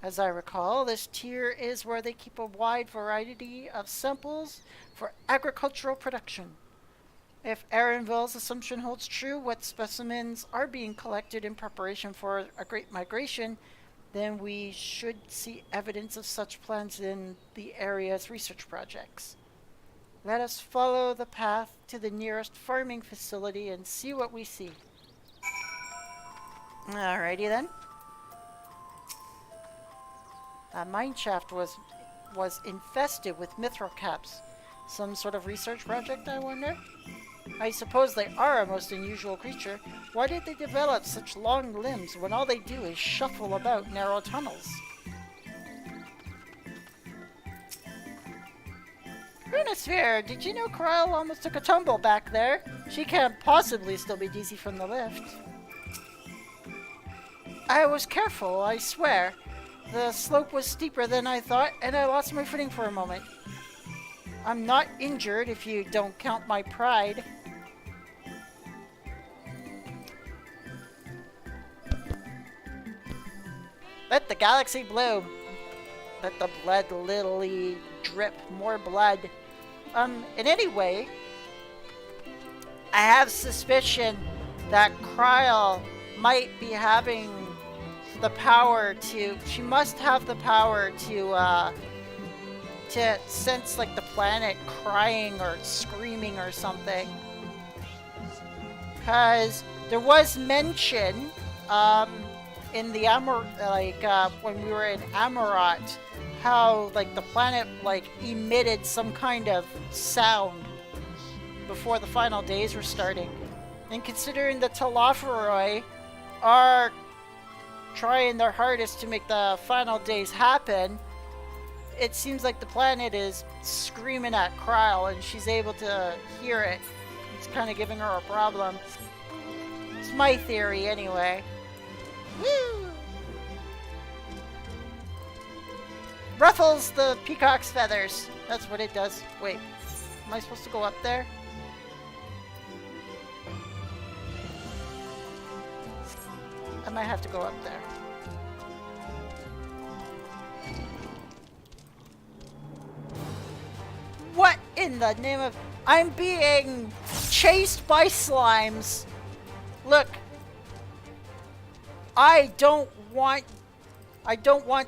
As I recall, this tier is where they keep a wide variety of samples for agricultural production. If Aaronville's assumption holds true, what specimens are being collected in preparation for a great migration, then we should see evidence of such plans in the area's research projects. Let us follow the path to the nearest farming facility and see what we see. Alrighty then. That mine shaft was infested with mithril caps. Some sort of research project, I wonder? I suppose they are a most unusual creature. Why did they develop such long limbs when all they do is shuffle about narrow tunnels? Runosphere, did you know Kryl almost took a tumble back there? She can't possibly still be dizzy from the lift. I was careful, I swear. The slope was steeper than I thought, and I lost my footing for a moment. I'm not injured if you don't count my pride. Let the galaxy bloom. Let the blood lily drip more blood. In any way, I have suspicion that Kryl might be having the power to... She must have the power to sense, like, the planet crying or screaming or something. Because there was mention, in the when we were in Amarot, how, like, the planet, like, emitted some kind of sound before the final days were starting. And considering the Telophoroi are trying their hardest to make the final days happen, it seems like the planet is screaming at Kryl and she's able to hear it. It's kind of giving her a problem. It's my theory anyway. Woo! Ruffles the peacock's feathers. That's what it does. Wait, am I supposed to go up there? I might have to go up there. What in the name of... I'm being chased by slimes. Look. I don't want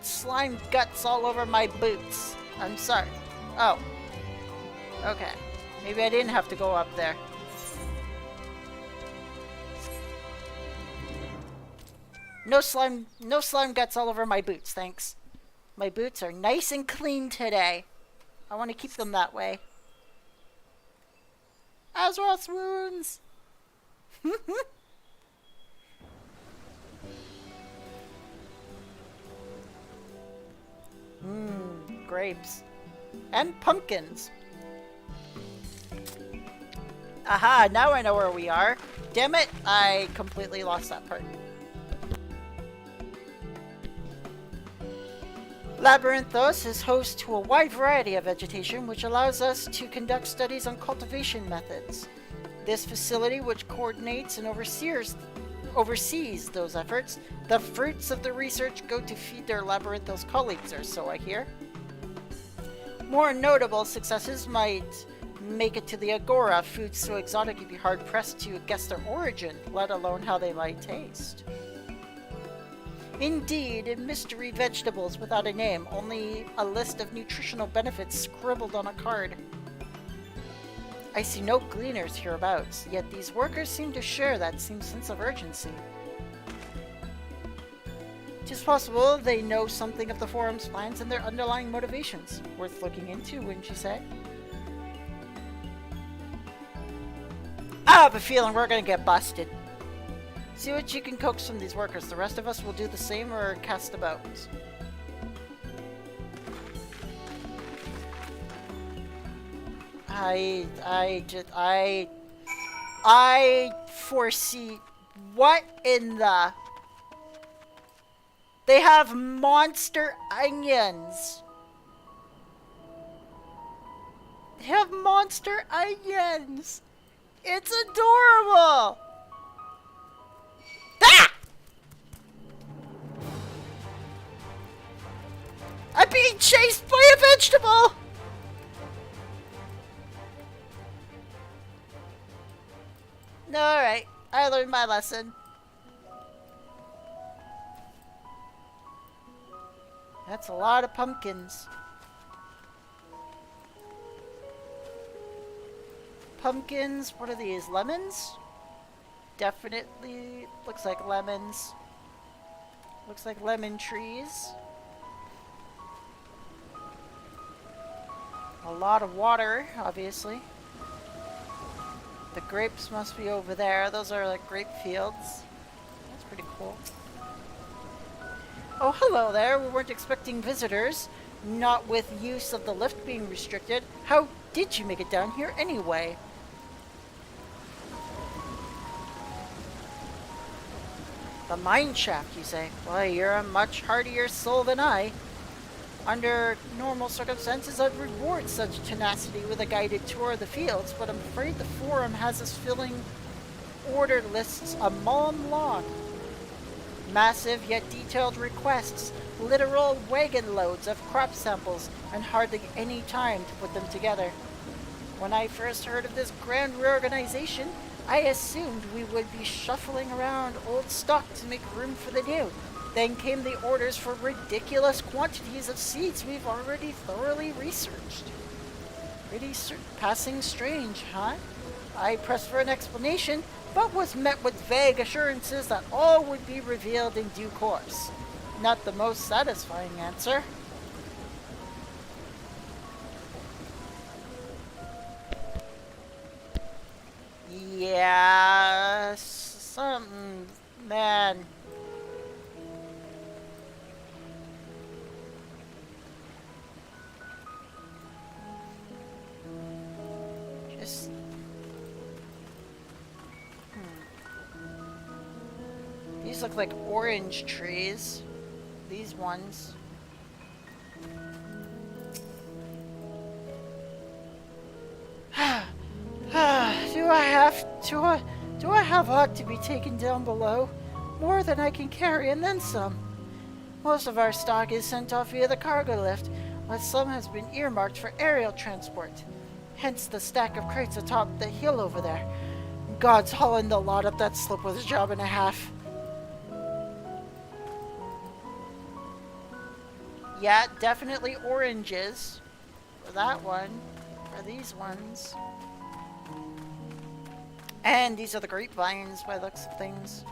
slime guts all over my boots. I'm sorry. Oh. Okay. Maybe I didn't have to go up there. No slime guts all over my boots, thanks. My boots are nice and clean today. I want to keep them that way. Azeroth's wounds! Grapes. And pumpkins. Aha, now I know where we are. Damn it, I completely lost that part. Labyrinthos is host to a wide variety of vegetation, which allows us to conduct studies on cultivation methods. This facility, which coordinates and oversees those efforts, the fruits of the research go to feed their Labyrinthos colleagues, or so I hear. More notable successes might make it to the Agora. Foods so exotic you'd be hard-pressed to guess their origin, let alone how they might taste. Indeed, mystery vegetables without a name, only a list of nutritional benefits scribbled on a card. I see no gleaners hereabouts, yet these workers seem to share that same sense of urgency. It is possible they know something of the forum's plans and their underlying motivations. Worth looking into, wouldn't you say? I have a feeling we're gonna get busted. See what you can coax from these workers. The rest of us will do the same or cast about. I foresee... What in the... They have monster onions. They have monster onions. It's adorable. Ah! I'm being chased by a vegetable! Alright, I learned my lesson. That's a lot of pumpkins. Pumpkins, what are these? Lemons? Definitely looks like lemons. Looks like lemon trees. A lot of water, obviously. The grapes must be over there. Those are like grape fields. That's pretty cool. Oh, hello there. We weren't expecting visitors. Not with use of the lift being restricted. How did you make it down here anyway? The mine shaft, you say? Well, you're a much hardier soul than I. Under normal circumstances, I'd reward such tenacity with a guided tour of the fields, but I'm afraid the forum has us filling order lists a mile long. Massive yet detailed requests, literal wagon loads of crop samples, and hardly any time to put them together. When I first heard of this grand reorganization, I assumed we would be shuffling around old stock to make room for the new. Then came the orders for ridiculous quantities of seeds we've already thoroughly researched. Pretty passing strange, huh? I pressed for an explanation, but was met with vague assurances that all would be revealed in due course. Not the most satisfying answer. Yeah, something, man. Just... These look like orange trees. These ones. Do I have ought to be taken down below? More than I can carry and then some. Most of our stock is sent off via the cargo lift, but some has been earmarked for aerial transport. Hence the stack of crates atop the hill over there. God's hauling the lot up that slope with a job and a half. Yeah, definitely oranges. For that one. For these ones. And these are the grapevines by the looks of things.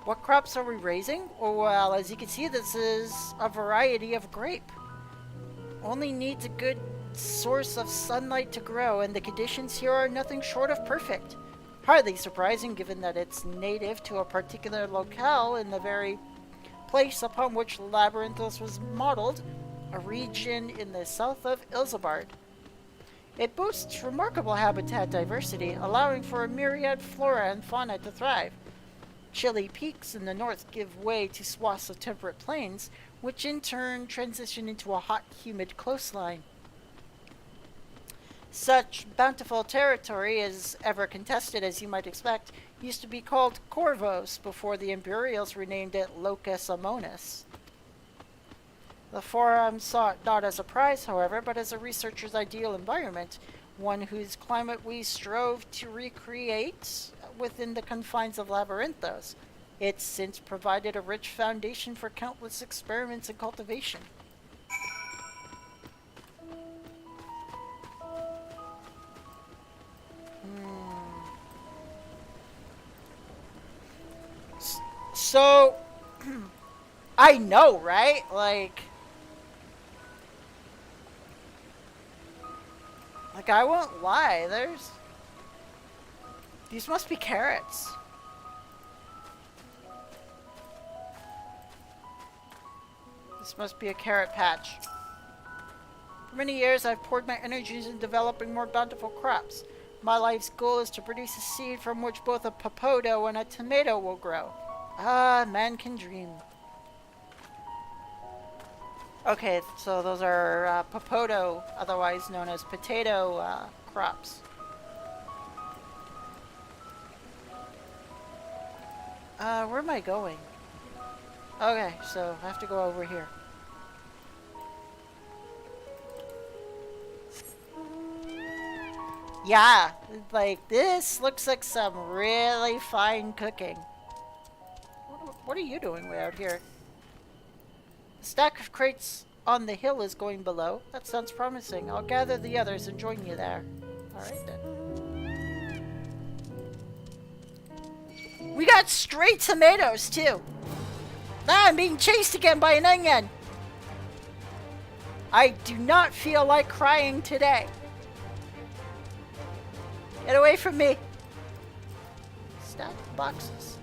What crops are we raising? Oh, well, as you can see, this is a variety of grape. Only needs a good source of sunlight to grow, and the conditions here are nothing short of perfect. Hardly surprising given that it's native to a particular locale in the very place upon which Labyrinthos was modeled, a region in the south of Ilzabard. It boasts remarkable habitat diversity, allowing for a myriad flora and fauna to thrive. Chilly peaks in the north give way to swaths of temperate plains, which in turn transition into a hot, humid coastline. Such bountiful territory, as ever contested as you might expect, used to be called Corvos before the Imperials renamed it Locus Amonis. The forum saw it not as a prize, however, but as a researcher's ideal environment, one whose climate we strove to recreate within the confines of Labyrinthos. It's since provided a rich foundation for countless experiments and cultivation. So, I know, right? Like, I won't lie, these must be carrots. This must be a carrot patch. For many years, I've poured my energies in developing more bountiful crops. My life's goal is to produce a seed from which both a popoto and a tomato will grow. Ah, man can dream. Okay, so those are popoto, otherwise known as potato crops. Where am I going? Okay, so I have to go over here. Yeah, like this looks like some really fine cooking. What are you doing way out here? The stack of crates on the hill is going below. That sounds promising. I'll gather the others and join you there. Alright then. We got straight tomatoes too. Ah, I'm being chased again by an onion. I do not feel like crying today. Get away from me. Stacked boxes.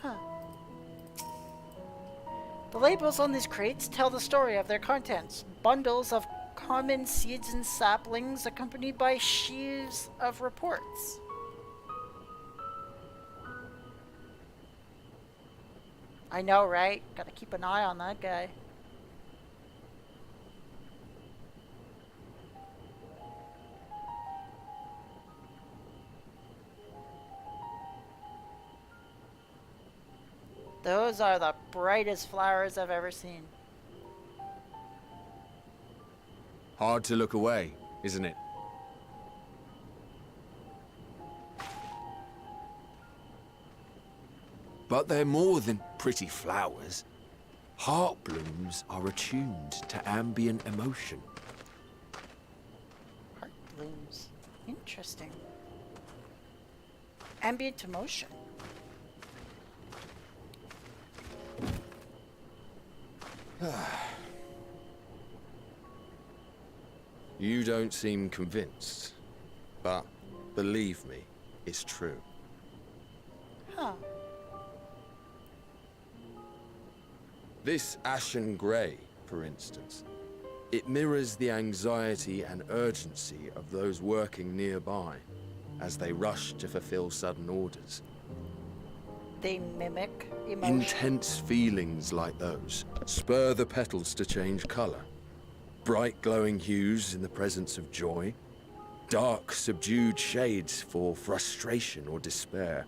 Huh. The labels on these crates tell the story of their contents. Bundles of common seeds and saplings accompanied by sheaves of reports. I know, right? Gotta keep an eye on that guy. Those are the brightest flowers I've ever seen. Hard to look away, isn't it? But they're more than pretty flowers. Heart blooms are attuned to ambient emotion. Heart blooms. Interesting. Ambient emotion. You don't seem convinced, but believe me, it's true. Huh. This ashen grey, for instance, it mirrors the anxiety and urgency of those working nearby as they rush to fulfill sudden orders. They mimic emotion. Intense feelings like those spur the petals to change colour. Bright glowing hues in the presence of joy. Dark, subdued shades for frustration or despair.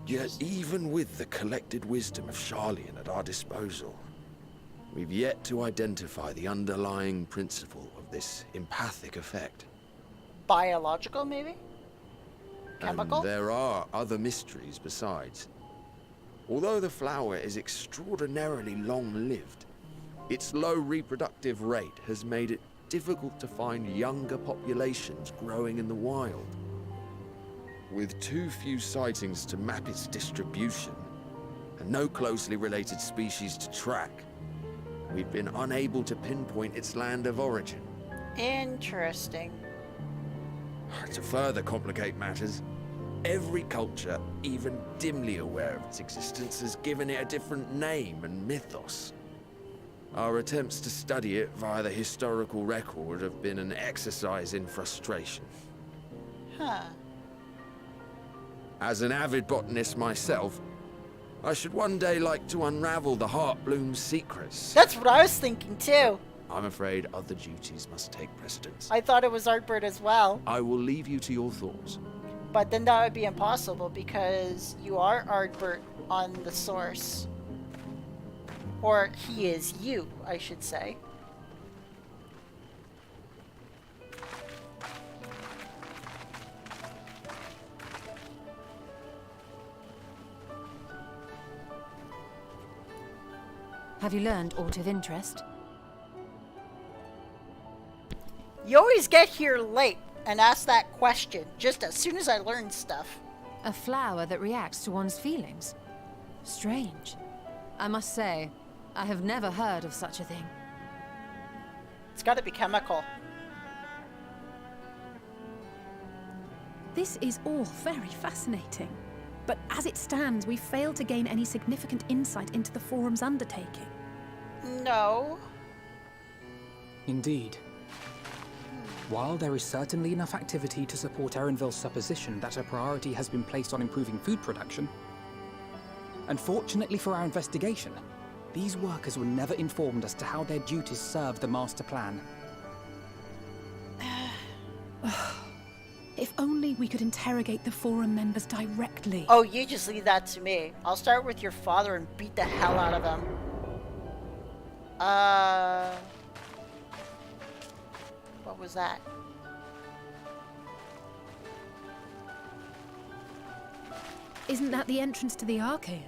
Yet even with the collected wisdom of Sharlayan at our disposal, we've yet to identify the underlying principle of this empathic effect. Biological, maybe? Chemical? And there are other mysteries besides. Although the flower is extraordinarily long-lived, its low reproductive rate has made it difficult to find younger populations growing in the wild. With too few sightings to map its distribution, and no closely related species to track, we've been unable to pinpoint its land of origin. Interesting. To further complicate matters, every culture, even dimly aware of its existence, has given it a different name and mythos. Our attempts to study it via the historical record have been an exercise in frustration. Huh. As an avid botanist myself, I should one day like to unravel the Heartbloom's secrets. That's what I was thinking too. I'm afraid other duties must take precedence. I thought it was Artbird as well. I will leave you to your thoughts. But then that would be impossible because you are Artbert on the source. Or he is you, I should say. Have you learned aught of interest? You always get here late and ask that question just as soon as I learn stuff. A flower that reacts to one's feelings? Strange. I must say, I have never heard of such a thing. It's got to be chemical. This is all very fascinating. But as it stands, we failed to gain any significant insight into the Forum's undertaking. No. Indeed. While there is certainly enough activity to support Erenville's supposition that a priority has been placed on improving food production, unfortunately for our investigation, these workers were never informed as to how their duties serve the master plan. If only we could interrogate the Forum members directly. Oh, you just leave that to me. I'll start with your father and beat the hell out of him. What was that? Isn't that the entrance to the Archaean?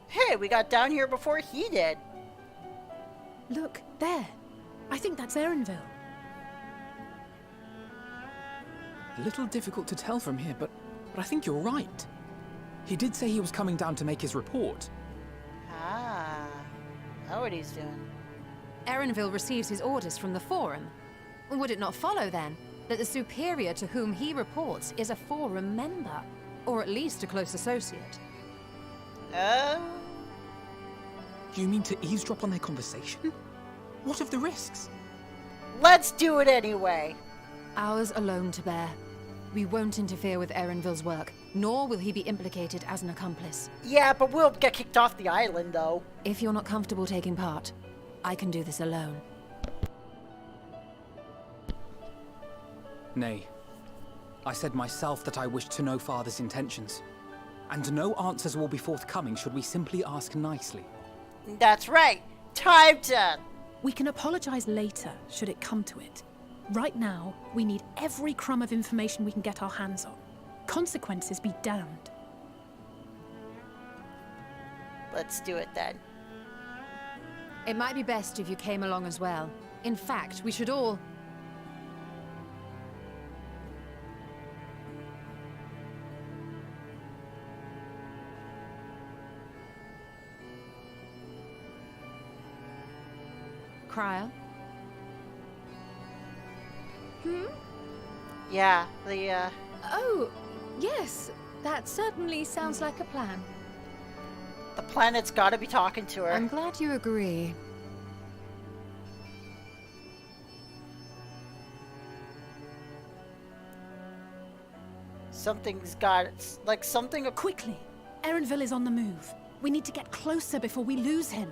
Hey, we got down here before he did. Look, there. I think that's Erenville. A little difficult to tell from here, but I think you're right. He did say he was coming down to make his report. Ah, I know what he's doing. Erenville receives his orders from the Forum. Would it not follow, then, that the superior to whom he reports is a Forum member? Or at least a close associate? You mean to eavesdrop on their conversation? What of the risks? Let's do it anyway. Ours alone to bear. We won't interfere with Erenville's work, nor will he be implicated as an accomplice. Yeah, but we'll get kicked off the island, though. If you're not comfortable taking part, I can do this alone. Nay. I said myself that I wished to know Father's intentions. And no answers will be forthcoming should we simply ask nicely. That's right. Time to... We can apologize later, should it come to it. Right now, we need every crumb of information we can get our hands on. Consequences be damned. Let's do it then. It might be best if you came along as well. In fact, we should all... Cryle? Yeah, Oh, yes. That certainly sounds like a plan. the planet's gotta be talking to her. I'm glad you agree. Something's got, it's like something, Quickly! Erenville is on the move. We need to get closer before we lose him.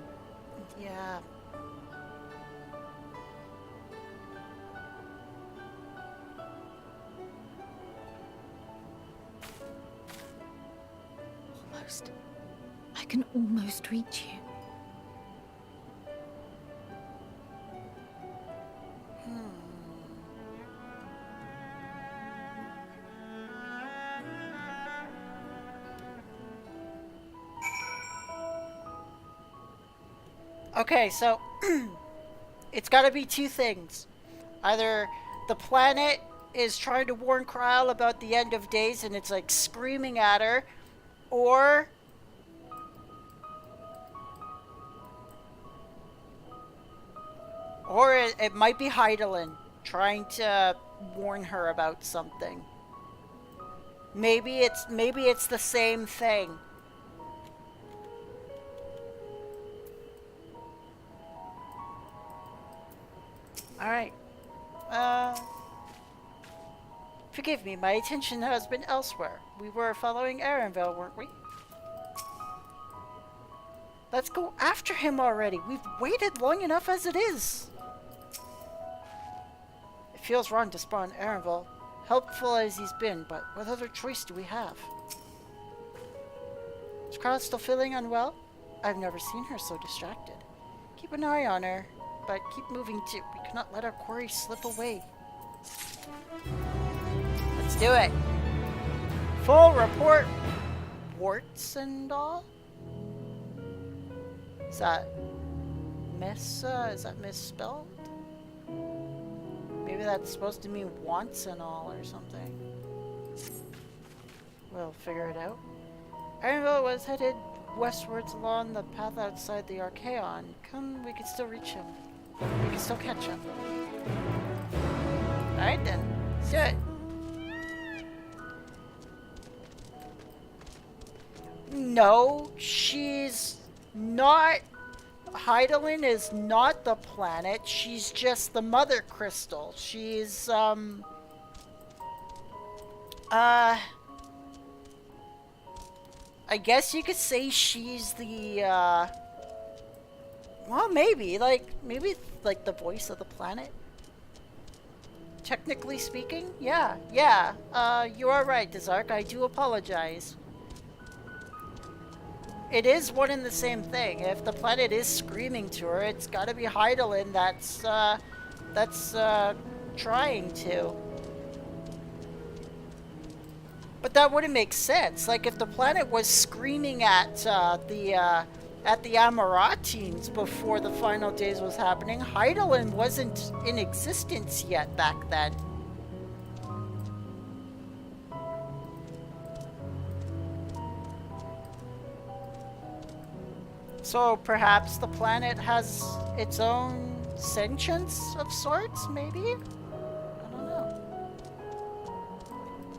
yeah. Almost. I can almost reach you. Okay, so it's got to be two things. Either the planet is trying to warn Kryl about the end of days and it's like screaming at her, or it might be Heidelin trying to warn her about something. Maybe it's the same thing. Alright. Forgive me, my attention has been elsewhere. We were following Erenville, weren't we? Let's go after him already. We've waited long enough as it is. It feels wrong to spawn Erenville, helpful as he's been, but what other choice do we have? Is Kryl still feeling unwell? I've never seen her so distracted. Keep an eye on her, but keep moving too. We cannot let our quarry slip away. Let's do it. Full report. Warts and all? Is that is that misspelled? Maybe that's supposed to mean wants and all or something. We'll figure it out. Erenville was headed westwards along the path outside the Archaeon. Come, we can still reach him. We can still catch him. Alright then, let's do it. No, she's not. Heidelin is not the planet. She's just the mother crystal. She's, I guess you could say she's the, well, maybe like the voice of the planet. Technically speaking, yeah. You are right, Dazark. I do apologize. It is one and the same thing. If the planet is screaming to her, it's got to be Heidelin that's trying to. But that wouldn't make sense. Like if the planet was screaming at the Amaratines before the final days was happening, Heidelin wasn't in existence yet back then. So perhaps the planet has its own sentience of sorts, maybe? I don't know.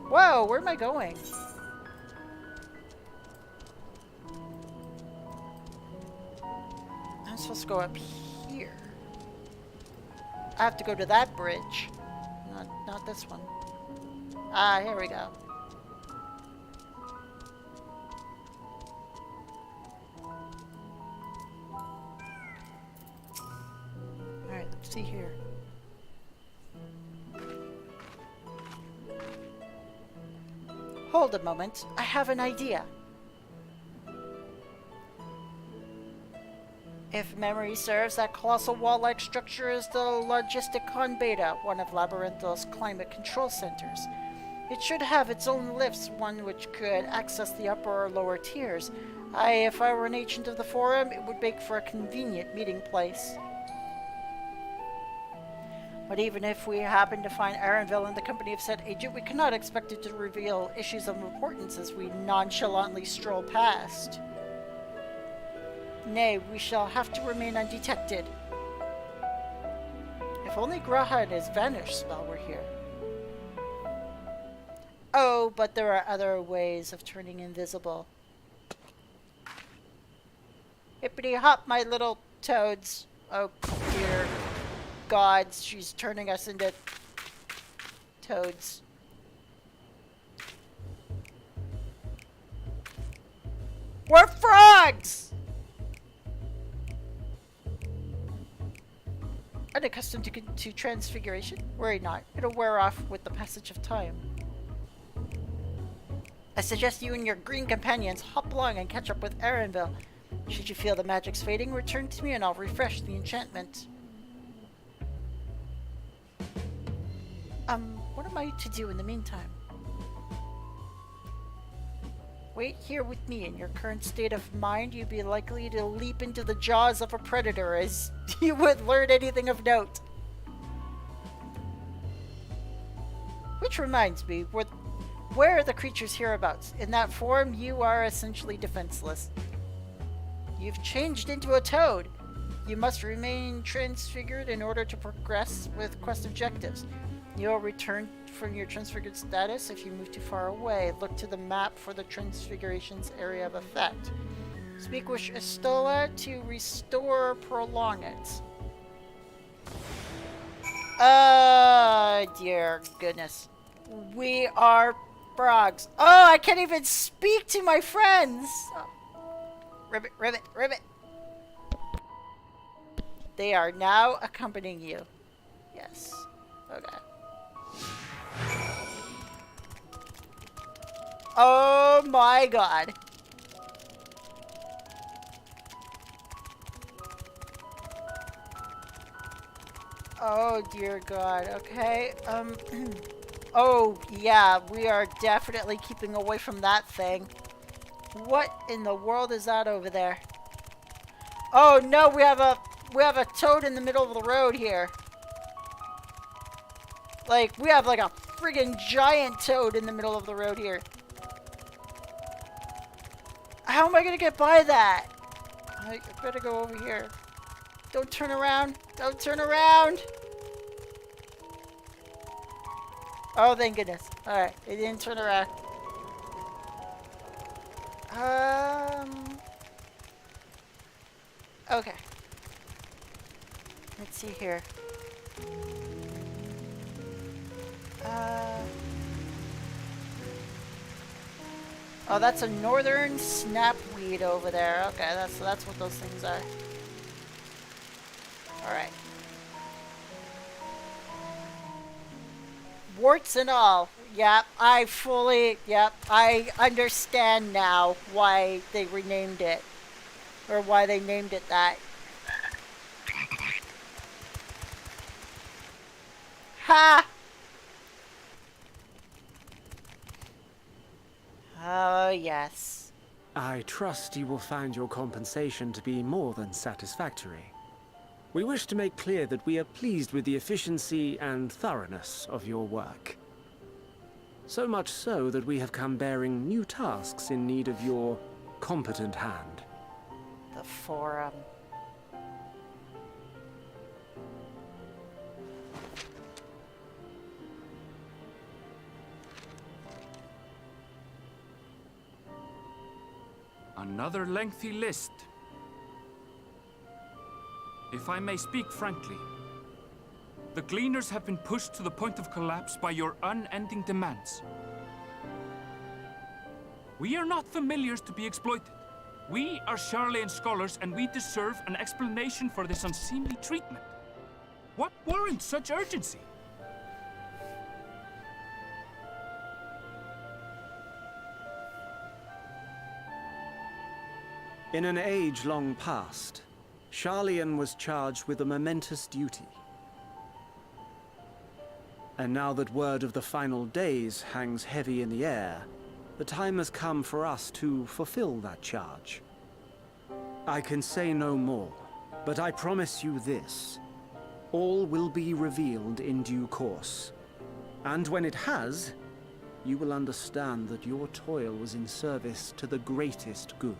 Whoa, where am I going? I'm supposed to go up here. I have to go to that bridge. Not this one. Ah, here we go. Alright, let's see here. Hold a moment. I have an idea. If memory serves, that colossal wall-like structure is the Logisticon Beta, one of Labyrinthos' climate control centers. It should have its own lifts, one which could access the upper or lower tiers. If I were an agent of the Forum, it would make for a convenient meeting place. But even if we happen to find Erenville in the company of said agent, we cannot expect it to reveal issues of importance as we nonchalantly stroll past. Nay, we shall have to remain undetected. If only Graha and his vanish spell were here. Oh, but there are other ways of turning invisible. Hippity hop, my little toads. Oh dear gods, she's turning us into toads. We're frogs! Unaccustomed to transfiguration? Worry not, it'll wear off with the passage of time. I suggest you and your green companions hop along and catch up with Erenville. Should you feel the magic's fading, return to me and I'll refresh the enchantment. What am I to do in the meantime? Wait here with me. In your current state of mind, you'd be likely to leap into the jaws of a predator as you would learn anything of note. Which reminds me, where are the creatures hereabouts? In that form, you are essentially defenseless. You've changed into a toad. You must remain transfigured in order to progress with quest objectives. You'll return from your transfigured status if you move too far away. Look to the map for the transfiguration's area of effect. Speak with Estola to restore or prolong it. Oh, dear goodness. We are frogs. Oh, I can't even speak to my friends! Oh. Ribbit, ribbit, ribbit. They are now accompanying you. Yes. Okay. Oh my god. Oh dear god. Okay. Oh yeah, we are definitely keeping away from that thing. What in the world is that over there? Oh no, we have a toad in the middle of the road here. Like, we have like a friggin' giant toad in the middle of the road here. How am I gonna get by that? I better go over here. Don't turn around. Don't turn around. Oh, thank goodness. Alright, it didn't turn around. Okay. Let's see here. Oh, that's a northern snapweed over there. Okay, that's what those things are. Alright. Warts and all. Yep, I understand now why they renamed it. Or why they named it that. Ha! Oh, yes. I trust you will find your compensation to be more than satisfactory. We wish to make clear that we are pleased with the efficiency and thoroughness of your work. So much so that we have come bearing new tasks in need of your competent hand. The forum. Another lengthy list. If I may speak frankly, the Gleaners have been pushed to the point of collapse by your unending demands. We are not familiars to be exploited. We are Sharlayan scholars, and we deserve an explanation for this unseemly treatment. What warrants such urgency? In an age long past, Sharlayan was charged with a momentous duty. And now that word of the final days hangs heavy in the air, the time has come for us to fulfill that charge. I can say no more, but I promise you this. All will be revealed in due course. And when it has, you will understand that your toil was in service to the greatest good.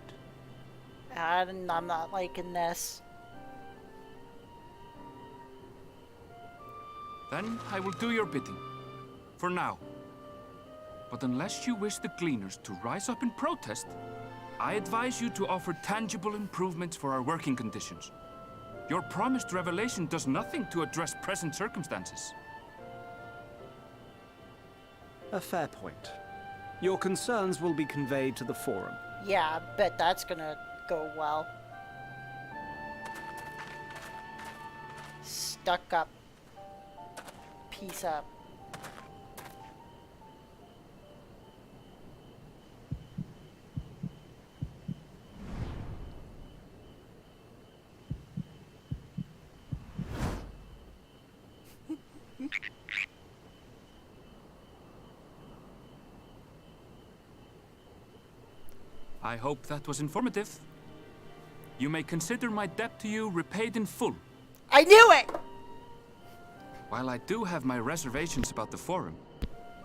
I'm not liking this. Then I will do your bidding. For now. But unless you wish the Gleaners to rise up in protest, I advise you to offer tangible improvements for our working conditions. Your promised revelation does nothing to address present circumstances. A fair point. Your concerns will be conveyed to the Forum. Yeah, I bet that's gonna go well. Stuck up. Piece up. I hope that was informative. You may consider my debt to you repaid in full. I knew it! While I do have my reservations about the Forum,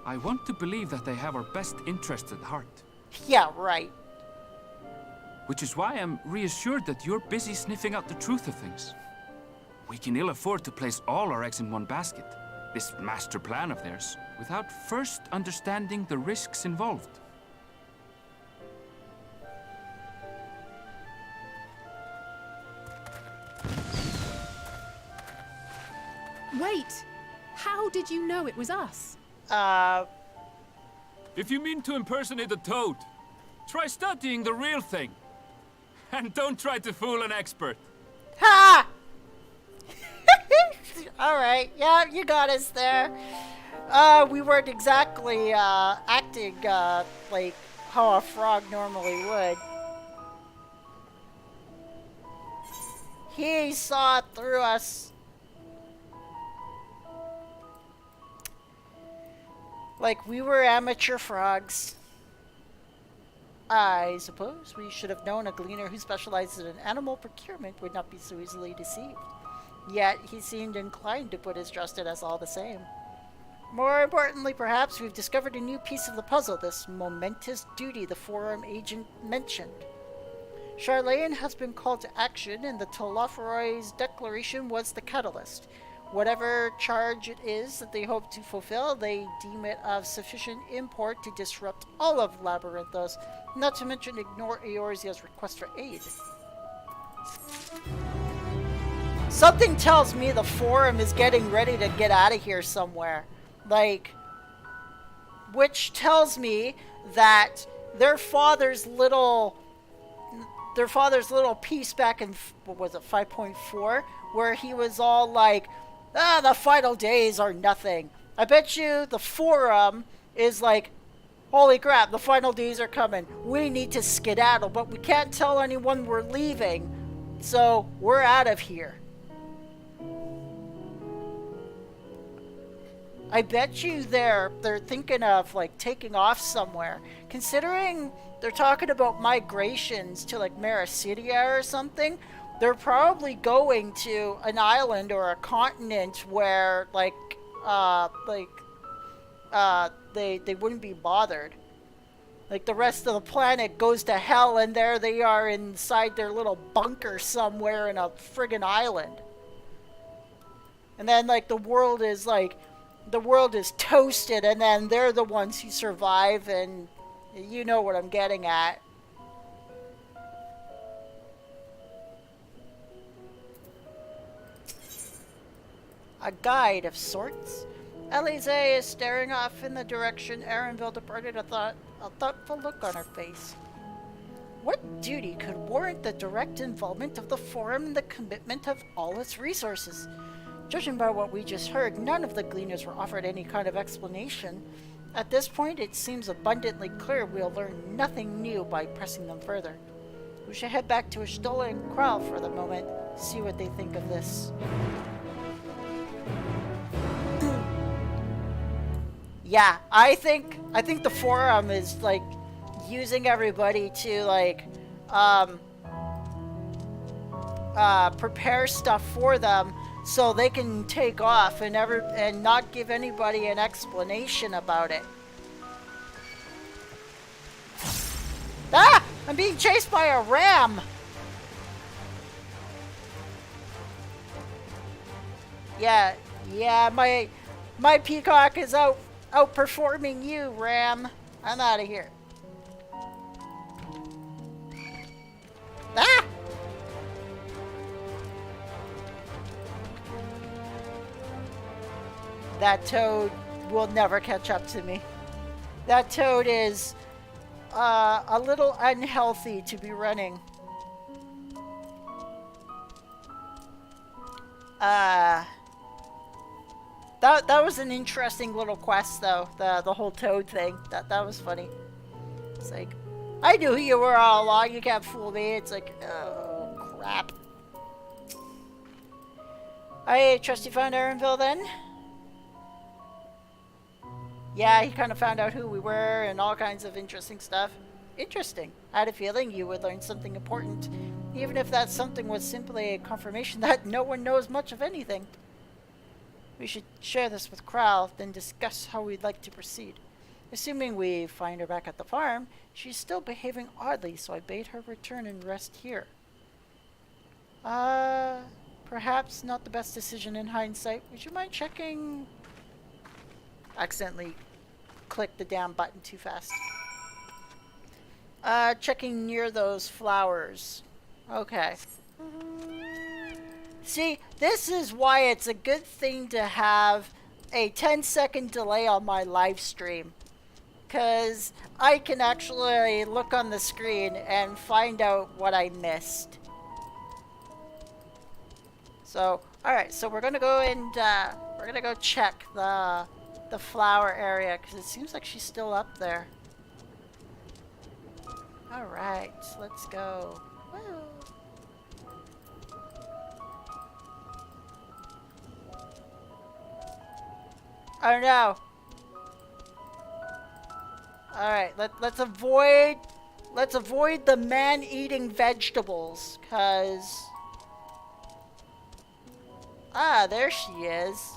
I want to believe that they have our best interests at heart. Yeah, right. Which is why I'm reassured that you're busy sniffing out the truth of things. We can ill afford to place all our eggs in one basket, this master plan of theirs, without first understanding the risks involved. Wait! How did you know it was us? If you mean to impersonate a toad, try studying the real thing. And don't try to fool an expert. Ha! Alright, yeah, you got us there. We weren't exactly acting like how a frog normally would. He saw through us. Like we were amateur frogs. I suppose we should have known a gleaner who specializes in animal procurement would not be so easily deceived. Yet he seemed inclined to put his trust in us all the same. More importantly, perhaps, we've discovered a new piece of the puzzle, this momentous duty the Forum agent mentioned. Sharlayan has been called to action, and the Telophoroi's declaration was the catalyst. Whatever charge it is that they hope to fulfill, they deem it of sufficient import to disrupt all of Labyrinthos, not to mention ignore Eorzea's request for aid. Something tells me the Forum is getting ready to get out of here somewhere. Like, which tells me that their father's little piece back in, what was it, 5.4, where he was all like, the final days are nothing. I bet you the Forum is like, holy crap, the final days are coming. We need to skedaddle, but we can't tell anyone we're leaving, so we're out of here. I bet you they're thinking of like taking off somewhere. Considering they're talking about migrations to like Mericidia or something, they're probably going to an island or a continent where they wouldn't be bothered. Like the rest of the planet goes to hell, and there they are inside their little bunker somewhere in a friggin' island. And then like the world is toasted, and then they're the ones who survive, and you know what I'm getting at. A guide of sorts. Alize is staring off in the direction Erenville departed, a thoughtful look on her face. What duty could warrant the direct involvement of the Forum in the commitment of all its resources? Judging by what we just heard, none of the Gleaners were offered any kind of explanation. At this point, it seems abundantly clear we'll learn nothing new by pressing them further. We should head back to Ashtola and Kral for the moment, see what they think of this. Yeah, I think the Forum is like using everybody to like prepare stuff for them, so they can take off and not give anybody an explanation about it. Ah! I'm being chased by a ram! Yeah, My peacock is outperforming you, Ram. I'm out of here. Ah! That toad will never catch up to me. That toad is a little unhealthy to be running. That was an interesting little quest, though. The whole toad thing. That was funny. It's like, I knew who you were all along. You can't fool me. It's like, oh crap. Alright, trust you found Aaronville then? Yeah, he kind of found out who we were and all kinds of interesting stuff. Interesting. I had a feeling you would learn something important, even if that something was simply a confirmation that no one knows much of anything. We should share this with Kral, then discuss how we'd like to proceed. Assuming we find her back at the farm, she's still behaving oddly, so I bade her return and rest here. Perhaps not the best decision in hindsight. Would you mind checking... Accidentally clicked the damn button too fast. Checking near those flowers. Okay. See, this is why it's a good thing to have a 10-second delay on my live stream. Because I can actually look on the screen and find out what I missed. So, alright, so we're gonna go and, we're gonna go check the flower area, because it seems like she's still up there. Alright, let's go. Woo. Oh no! Alright, let's avoid the man-eating vegetables, cause... Ah, there she is.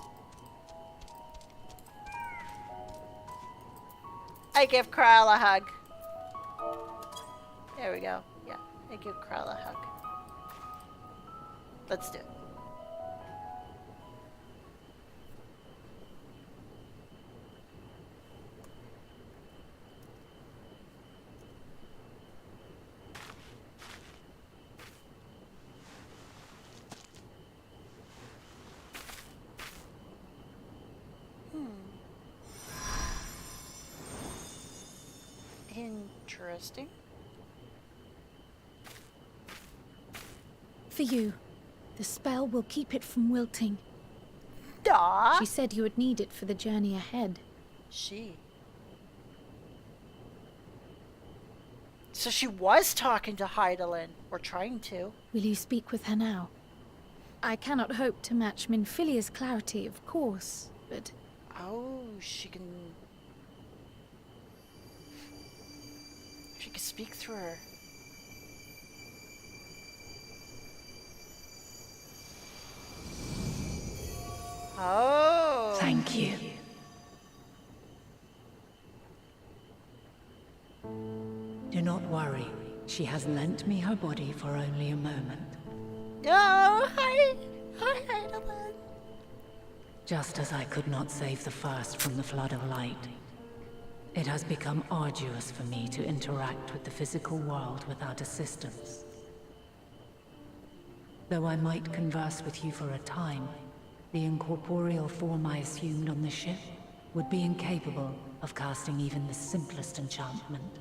I give Kral a hug. There we go. Yeah, I give Kral a hug. Let's do it. Interesting. For you. The spell will keep it from wilting. Duh. She said you would need it for the journey ahead. So she was talking to Hydaelyn, or trying to. Will you speak with her now? I cannot hope to match Minfilia's clarity, of course, but... Oh, she can speak through her. Oh. Thank you. Do not worry. She has lent me her body for only a moment. Oh, hi Hydaelyn. Just as I could not save the first from the flood of light, it has become arduous for me to interact with the physical world without assistance. Though I might converse with you for a time, the incorporeal form I assumed on the ship would be incapable of casting even the simplest enchantment.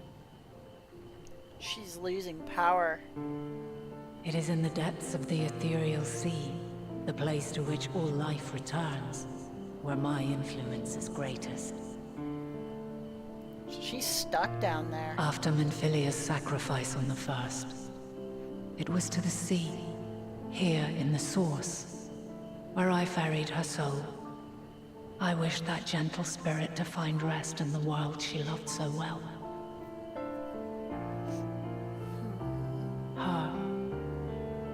She's losing power. It is in the depths of the ethereal sea, the place to which all life returns, where my influence is greatest. She's stuck down there. After Minfilia's sacrifice on the first, it was to the sea, here in the source, where I ferried her soul. I wished that gentle spirit to find rest in the world she loved so well. Her,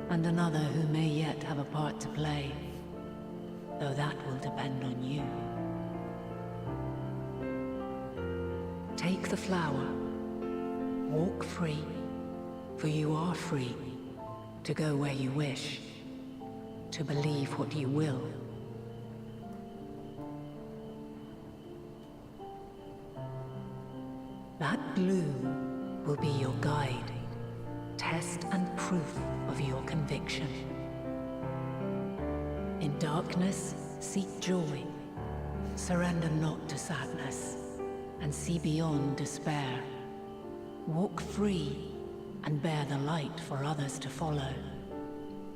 and another who may yet have a part to play, though that will depend on you. Take the flower. Walk free, for you are free to go where you wish, to believe what you will. That glue will be your guide, test and proof of your conviction. In darkness, seek joy. Surrender not to sadness, and see beyond despair. Walk free, and bear the light for others to follow.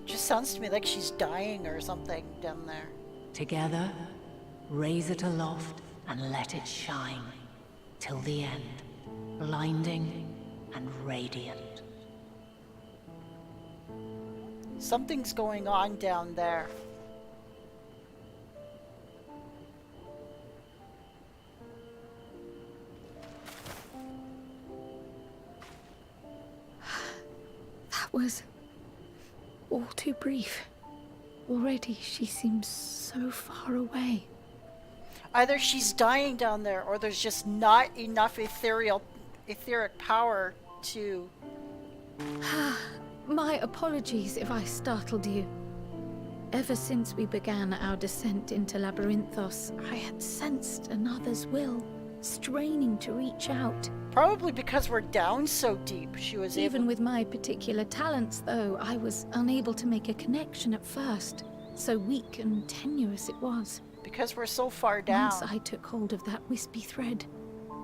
Just sounds to me like she's dying or something down there. Together, raise it aloft and let it shine, till the end, blinding and radiant. Something's going on down there. That was all too brief. Already she seems so far away. Either she's dying down there, or there's just not enough etheric power to... My apologies if I startled you. Ever since we began our descent into Labyrinthos, I had sensed another's will, straining to reach out. Probably because we're down so deep, she was Even able... with my particular talents, though, I was unable to make a connection at first. So weak and tenuous it was. Because we're so far down. Once I took hold of that wispy thread,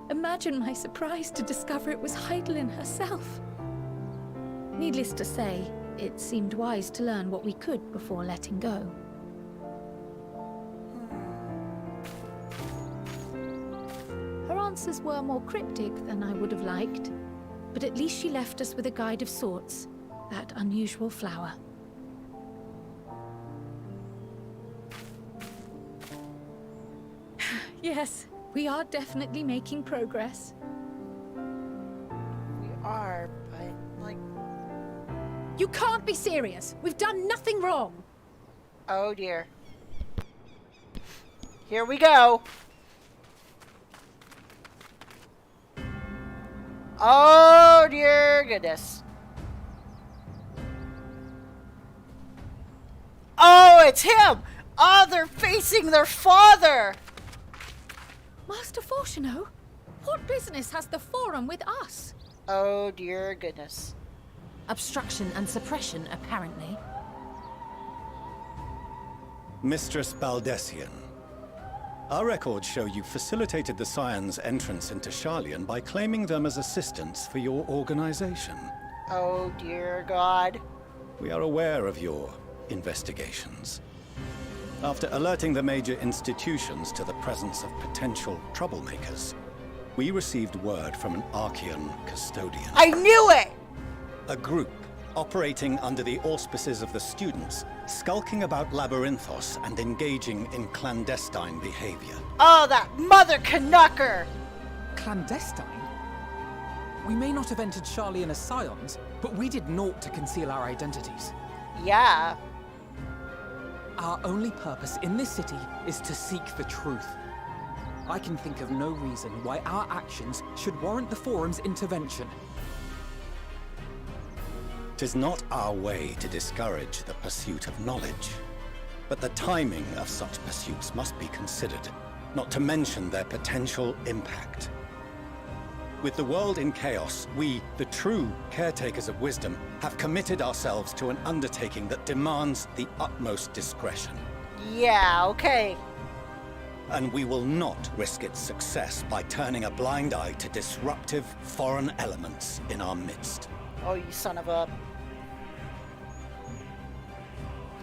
imagine my surprise to discover it was Heidelin herself. Needless to say, it seemed wise to learn what we could before letting go. Her answers were more cryptic than I would have liked, but at least she left us with a guide of sorts, that unusual flower. Yes, we are definitely making progress. We are, but, like... You can't be serious! We've done nothing wrong! Oh dear. Here we go! Oh dear goodness. Oh, it's him! Oh, they're facing their father! Master Fortuno, what business has the Forum with us? Oh dear goodness. Obstruction and suppression, apparently. Mistress Baldessian, our records show you facilitated the Scions' entrance into Sharlayan by claiming them as assistants for your organization. Oh dear God. We are aware of your investigations. After alerting the major institutions to the presence of potential troublemakers, we received word from an Archean custodian. I knew it! A group operating under the auspices of the students, skulking about Labyrinthos and engaging in clandestine behavior. Oh, that mother Canucker! Clandestine? We may not have entered Sharlayan as Scions, but we did naught to conceal our identities. Yeah. Our only purpose in this city is to seek the truth. I can think of no reason why our actions should warrant the Forum's intervention. 'Tis not our way to discourage the pursuit of knowledge, but the timing of such pursuits must be considered, not to mention their potential impact. With the world in chaos, we, the true caretakers of wisdom, have committed ourselves to an undertaking that demands the utmost discretion. Yeah, okay. And we will not risk its success by turning a blind eye to disruptive foreign elements in our midst. Oh, you son of a...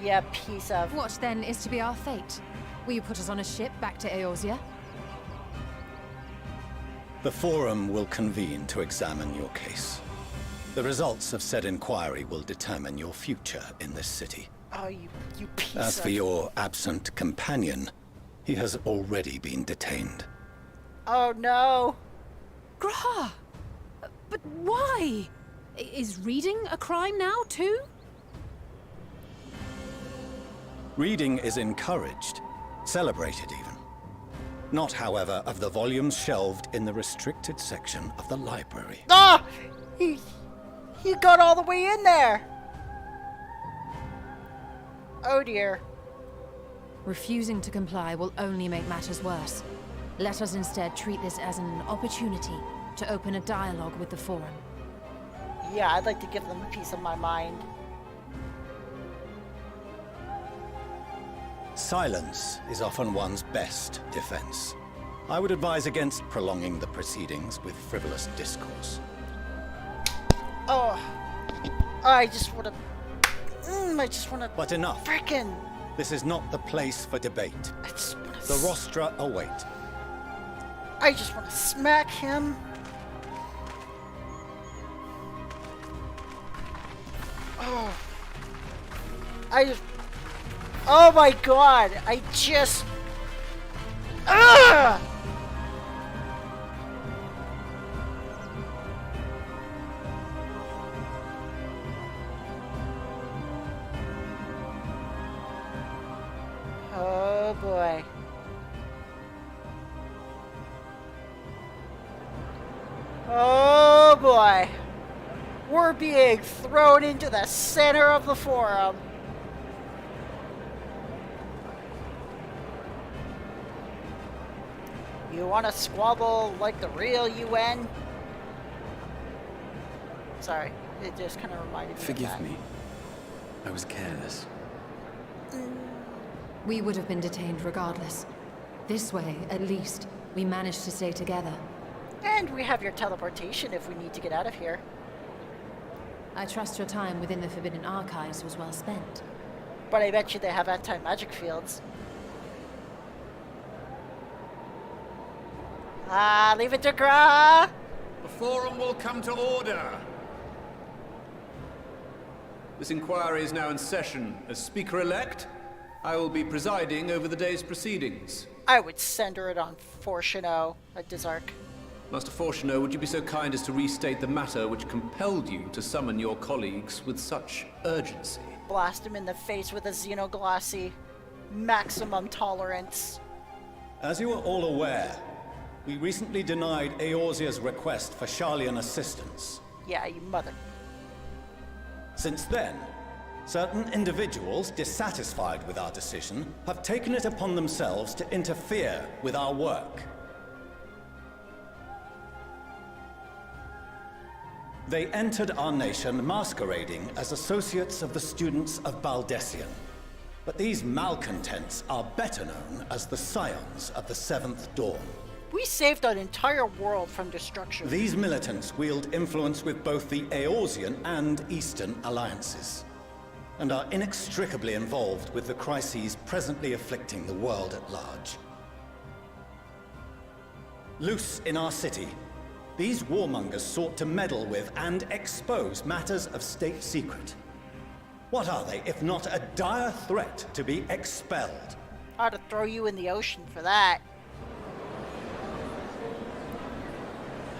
Yeah, piece of... What then is to be our fate? Will you put us on a ship back to Eorzea? The Forum will convene to examine your case. The results of said inquiry will determine your future in this city. Oh, you piece As for of... your absent companion, he has already been detained. Oh, no. Grah! But why? Is reading a crime now, too? Reading is encouraged, celebrated even. Not, however, of the volumes shelved in the restricted section of the library. Ah! He got all the way in there. Oh, dear. Refusing to comply will only make matters worse. Let us instead treat this as an opportunity to open a dialogue with the Forum. Yeah, I'd like to give them a piece of my mind. Silence is often one's best defense. I would advise against prolonging the proceedings with frivolous discourse. Oh, I just want to. I just want to. But enough. Frickin'. This is not the place for debate. I just want to. The rostra await. I just want to smack him. Oh. Oh my god! I just. Ugh! Oh boy. Oh boy. We're being thrown into the center of the Forum. You want to squabble like the real UN? Sorry, it just kind of reminded me of Forgive that. me. I was careless. We would have been detained regardless. This way, at least, we managed to stay together. And we have your teleportation if we need to get out of here. I trust your time within the Forbidden Archives was well spent. But I bet you they have anti-magic fields. Ah, leave it to Gra! The Forum will come to order. This inquiry is now in session. As Speaker-elect, I will be presiding over the day's proceedings. I would center it on Fortuno at Dizark. Master Fortuno, would you be so kind as to restate the matter which compelled you to summon your colleagues with such urgency? Blast him in the face with a Xenoglossy. Maximum tolerance. As you are all aware, we recently denied Eorzea's request for Sharlayan assistance. Yeah, you mother. Since then, certain individuals dissatisfied with our decision have taken it upon themselves to interfere with our work. They entered our nation masquerading as associates of the students of Baldessian. But these malcontents are better known as the Scions of the Seventh Dawn. We saved an entire world from destruction. These militants wield influence with both the Eorzean and Eastern alliances, and are inextricably involved with the crises presently afflicting the world at large. Loose in our city, these warmongers sought to meddle with and expose matters of state secret. What are they, if not a dire threat to be expelled? I ought to throw you in the ocean for that.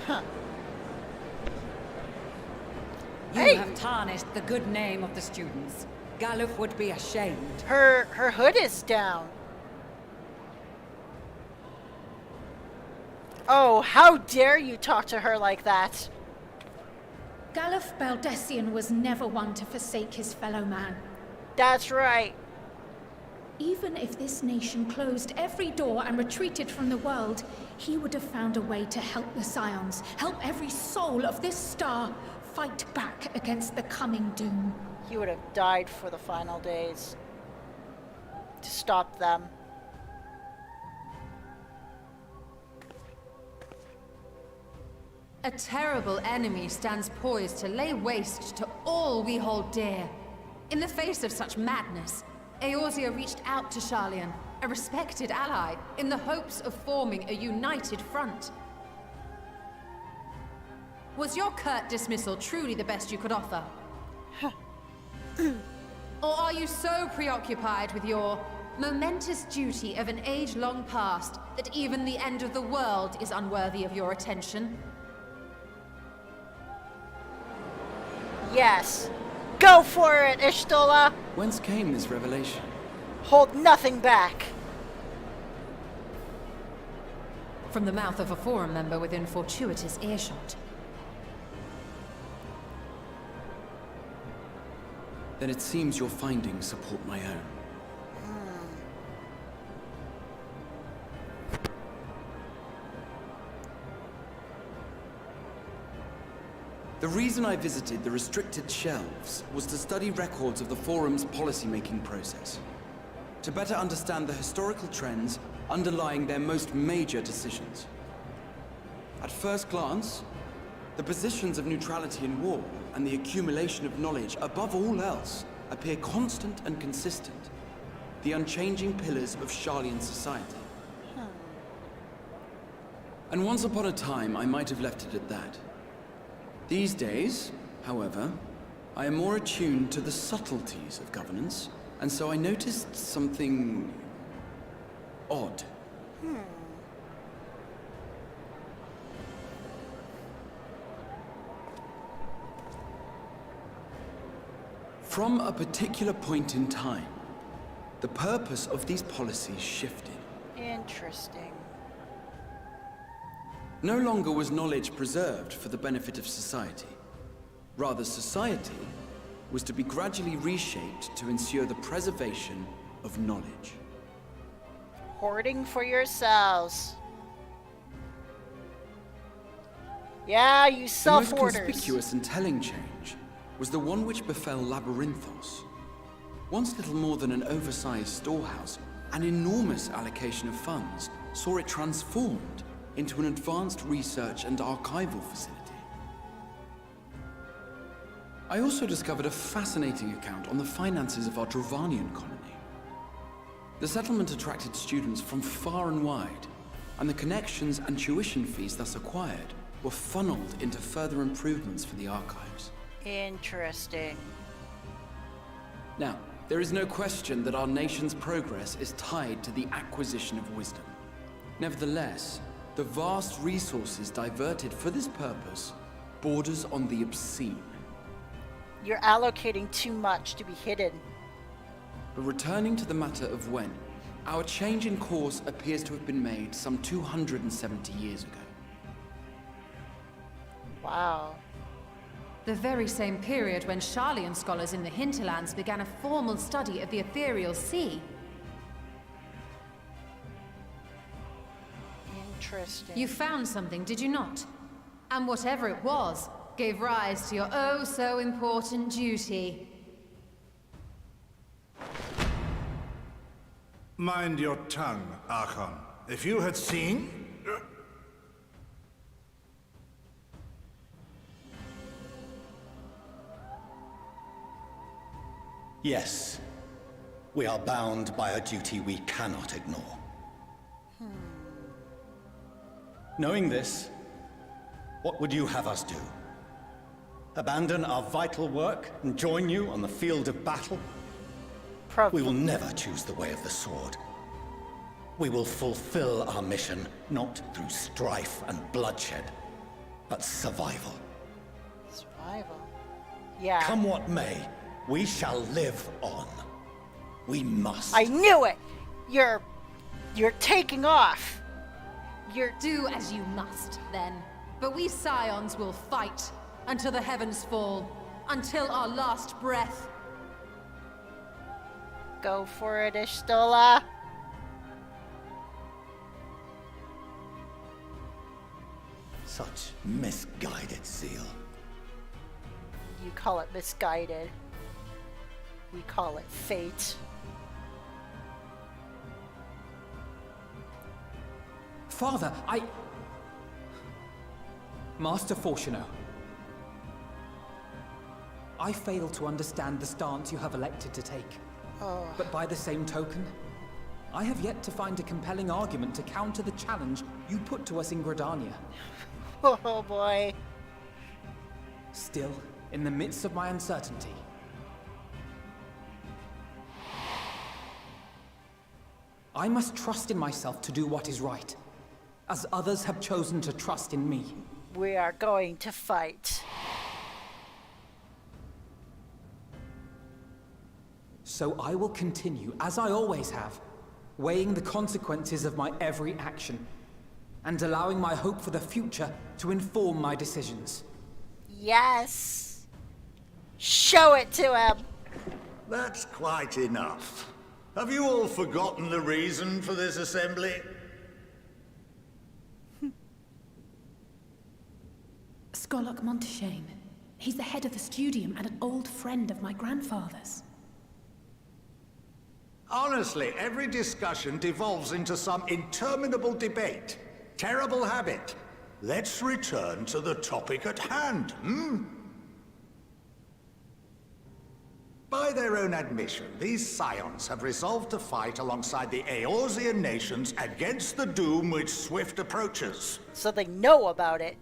Huh. You Hey! have tarnished the good name of the students. Galuf would be ashamed. Her hood is down. Oh, how dare you talk to her like that? Galuf Baldessian was never one to forsake his fellow man. That's right. Even if this nation closed every door and retreated from the world, he would have found a way to help the Scions, help every soul of this star fight back against the coming doom. He would have died for the final days. To stop them. A terrible enemy stands poised to lay waste to all we hold dear. In the face of such madness, Eorzea reached out to Sharlayan, a respected ally, in the hopes of forming a united front. Was your curt dismissal truly the best you could offer? Or are you so preoccupied with your momentous duty of an age long past that even the end of the world is unworthy of your attention? Yes. Go for it, Ishtola! Whence came this revelation? Hold nothing back. From the mouth of a Forum member within fortuitous earshot. Then it seems your findings support my own. The reason I visited the restricted shelves was to study records of the Forum's policy-making process, to better understand the historical trends underlying their most major decisions. At first glance, the positions of neutrality in war and the accumulation of knowledge above all else appear constant and consistent, the unchanging pillars of Sharlayan society. And once upon a time, I might have left it at that. These days, however, I am more attuned to the subtleties of governance, and so I noticed something odd. From a particular point in time, the purpose of these policies shifted. Interesting. No longer was knowledge preserved for the benefit of society. Rather, society was to be gradually reshaped to ensure the preservation of knowledge. Hoarding for yourselves. Yeah, you The most self-hoarders. conspicuous and telling change was the one which befell Labyrinthos. Once little more than an oversized storehouse, an enormous allocation of funds saw it transformed into an advanced research and archival facility. I also discovered a fascinating account on the finances of our Dravanian colony. The settlement attracted students from far and wide, and the connections and tuition fees thus acquired were funneled into further improvements for the archives. Interesting. Now, there is no question that our nation's progress is tied to the acquisition of wisdom. Nevertheless, the vast resources diverted for this purpose borders on the obscene. You're allocating too much to be hidden. But returning to the matter of when, our change in course appears to have been made some 270 years ago. Wow. The very same period when Sharlayan scholars in the hinterlands began a formal study of the ethereal sea. Interesting. You found something, did you not? And whatever it was, gave rise to your oh-so-important duty. Mind your tongue, Archon. If you had seen... Yes. We are bound by a duty we cannot ignore. Knowing this, what would you have us do? Abandon our vital work and join you on the field of battle? We will never choose the way of the sword. We will fulfill our mission, not through strife and bloodshed, but survival. Survival. Yeah. Come what may, we shall live on. We must. I knew it! You're taking off. Do as you must, then. But we Scions will fight until the heavens fall, until our last breath. Go for it, Ishtola. Such misguided zeal. You call it misguided. We call it fate. Father, Master Fortuno, I fail to understand the stance you have elected to take. Oh. But by the same token, I have yet to find a compelling argument to counter the challenge you put to us in Gridania. Oh boy. Still, in the midst of my uncertainty, I must trust in myself to do what is right, as others have chosen to trust in me. We are going to fight. So I will continue, as I always have, weighing the consequences of my every action, and allowing my hope for the future to inform my decisions. Yes. Show it to him. That's quite enough. Have you all forgotten the reason for this assembly? Skolok Monteshane. He's the head of the studium and an old friend of my grandfather's. Honestly, every discussion devolves into some interminable debate. Terrible habit. Let's return to the topic at hand, By their own admission, these scions have resolved to fight alongside the Eorzean nations against the doom which swift approaches. So they know about it.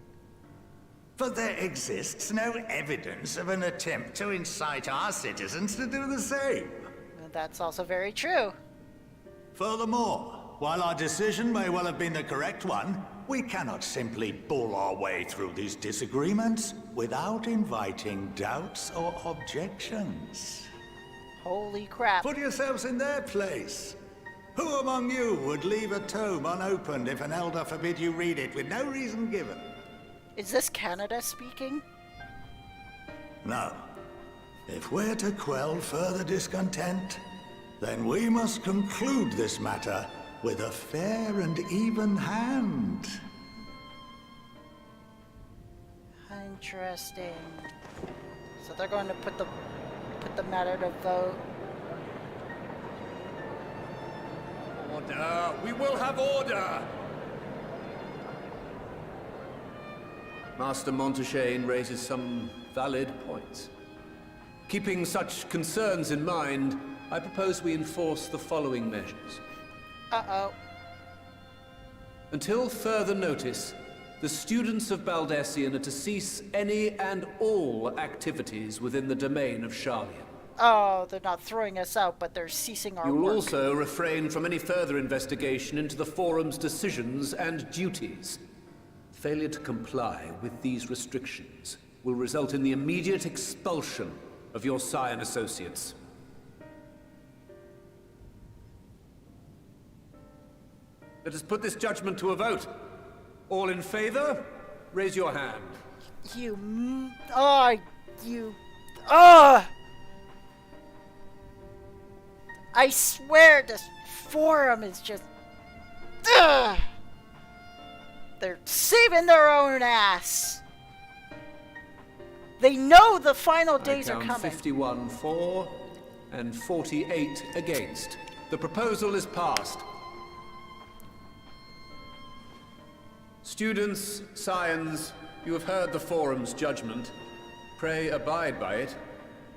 But there exists no evidence of an attempt to incite our citizens to do the same. That's also very true. Furthermore, while our decision may well have been the correct one, we cannot simply bull our way through these disagreements without inviting doubts or objections. Holy crap. Put yourselves in their place. Who among you would leave a tome unopened if an elder forbid you read it with no reason given? Is this Canada speaking? No. If we're to quell further discontent, then we must conclude this matter with a fair and even hand. Interesting. So they're going to put the matter to vote. Order! We will have order! Master Montaigne raises some valid points. Keeping such concerns in mind, I propose we enforce the following measures. Uh-oh. Until further notice, the students of Baldessian are to cease any and all activities within the domain of Sharlayan. Oh, they're not throwing us out, but they're ceasing our You will work. also refrain from any further investigation into the Forum's decisions and duties. Failure to comply with these restrictions will result in the immediate expulsion of your Scion associates. Let us put this judgment to a vote. All in favor, raise your hand. I swear this forum is just... Ugh! They're saving their own ass. They know the final days are coming. 51 for and 48 against. The proposal is passed. Students, scions, you have heard the Forum's judgment. Pray abide by it,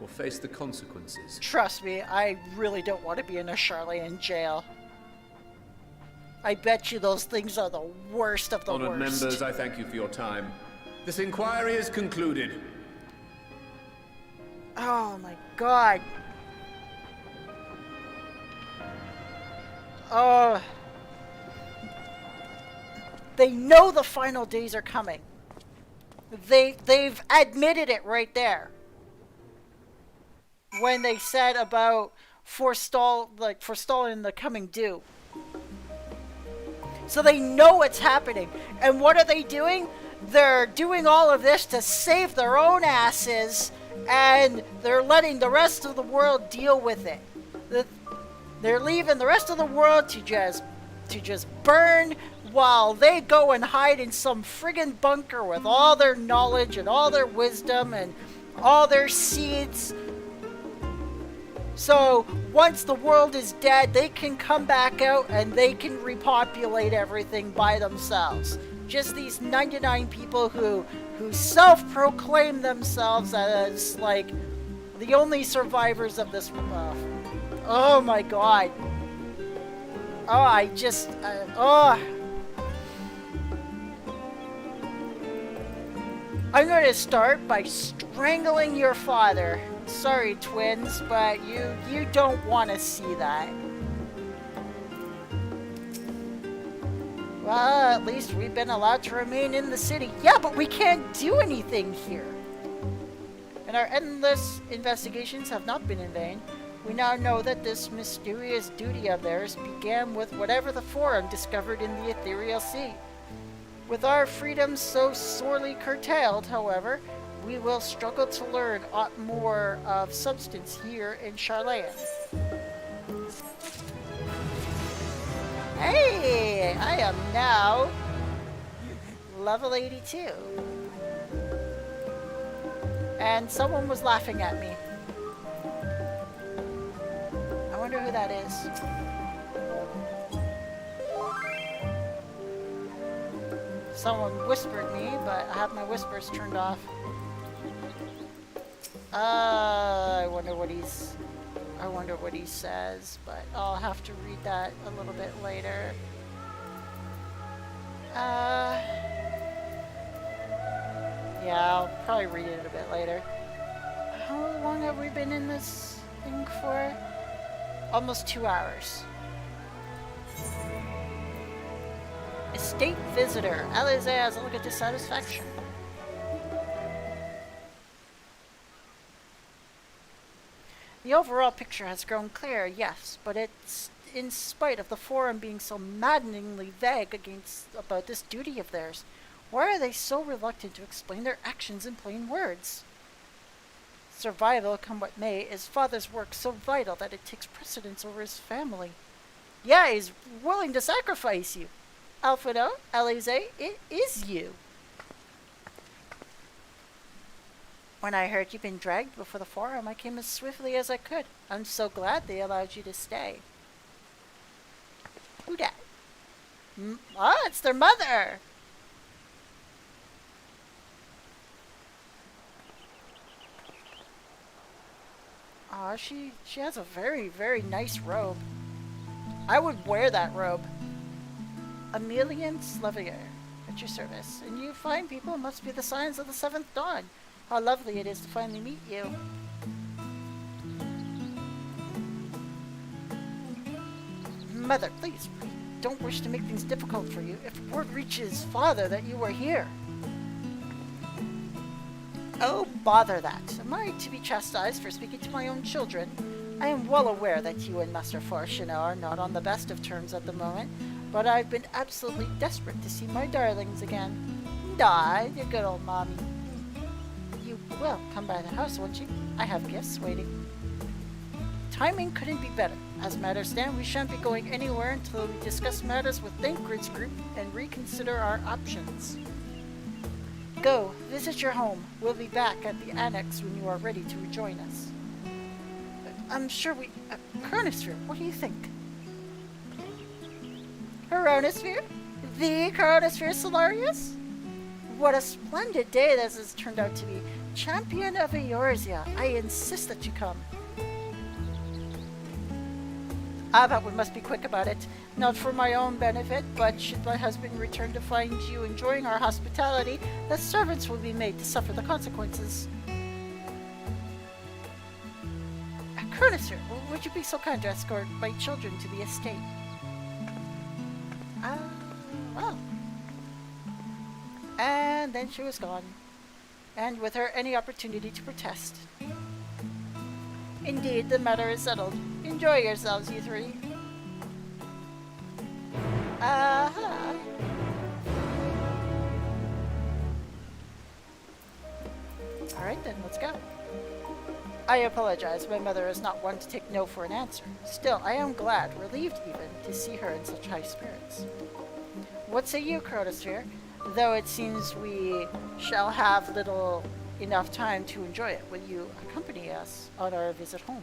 or face the consequences. Trust me, I really don't want to be in a Sharlayan jail. I bet you those things are the worst of the worst. Honored members, I thank you for your time. This inquiry is concluded. Oh my god. Oh. They know the final days are coming. They've admitted it right there. When they said about forestalling the coming due. So they know what's happening. And what are they doing? They're doing all of this to save their own asses, and they're letting the rest of the world deal with it. They're leaving the rest of the world to just burn while they go and hide in some friggin' bunker with all their knowledge and all their wisdom and all their seeds. So once the world is dead, they can come back out and they can repopulate everything by themselves. Just these 99 people who self-proclaim themselves as like the only survivors of this. Oh my god. Oh, I'm going to start by strangling your father. Sorry, twins, but you don't want to see that. Well, at least we've been allowed to remain in the city. Yeah, but we can't do anything here. And our endless investigations have not been in vain. We now know that this mysterious duty of theirs began with whatever the Forum discovered in the ethereal sea. With our freedoms so sorely curtailed, however, we will struggle to learn aught more of substance here in Sharlayan. Hey, I am now level 82. And someone was laughing at me. I wonder who that is. Someone whispered me, but I have my whispers turned off. I wonder what he says, but I'll have to read that a little bit later. Yeah, I'll probably read it a bit later. How long have we been in this thing for? Almost 2 hours. Estate visitor. Alize has a look at dissatisfaction. The overall picture has grown clearer, yes, but it's in spite of the Forum being so maddeningly vague about this duty of theirs. Why are they so reluctant to explain their actions in plain words? Survival, come what may, is Father's work so vital that it takes precedence over his family. Yeah, he's willing to sacrifice you. Alfredo, Alize, it is you. When I heard you'd been dragged before the Forum, I came as swiftly as I could. I'm so glad they allowed you to stay. Who dat? It's their mother! Aw, she has a very, very nice robe. I would wear that robe. Emilian Slavier, at your service. And you fine people must be the signs of the 7th dawn. How lovely it is to finally meet you. Mother, please, we don't wish to make things difficult for you. If word reaches Father that you are here. Oh, bother that. Am I to be chastised for speaking to my own children? I am well aware that you and Master Farshina are not on the best of terms at the moment, but I've been absolutely desperate to see my darlings again. Die, you good old mommy. You will come by the house, won't you? I have gifts waiting. Timing couldn't be better. As matters stand, we shan't be going anywhere until we discuss matters with Thancred's group and reconsider our options. Go, visit your home. We'll be back at the annex when you are ready to rejoin us. I'm sure we... Chronosphere, what do you think? Chronosphere? The Chronosphere Solarius? What a splendid day this has turned out to be. Champion of Eorzea, I insist that you come. But we must be quick about it. Not for my own benefit, but should my husband return to find you enjoying our hospitality, the servants will be made to suffer the consequences. Chronosphere, would you be so kind to escort my children to the estate? Well. And then she was gone. And with her any opportunity to protest. Indeed, the matter is settled. Enjoy yourselves, you three. Alright then, let's go. I apologize, my mother is not one to take no for an answer. Still, I am glad, relieved even, to see her in such high spirits. What say you, Chronosphere? Though it seems we shall have little enough time to enjoy it, will you accompany us on our visit home?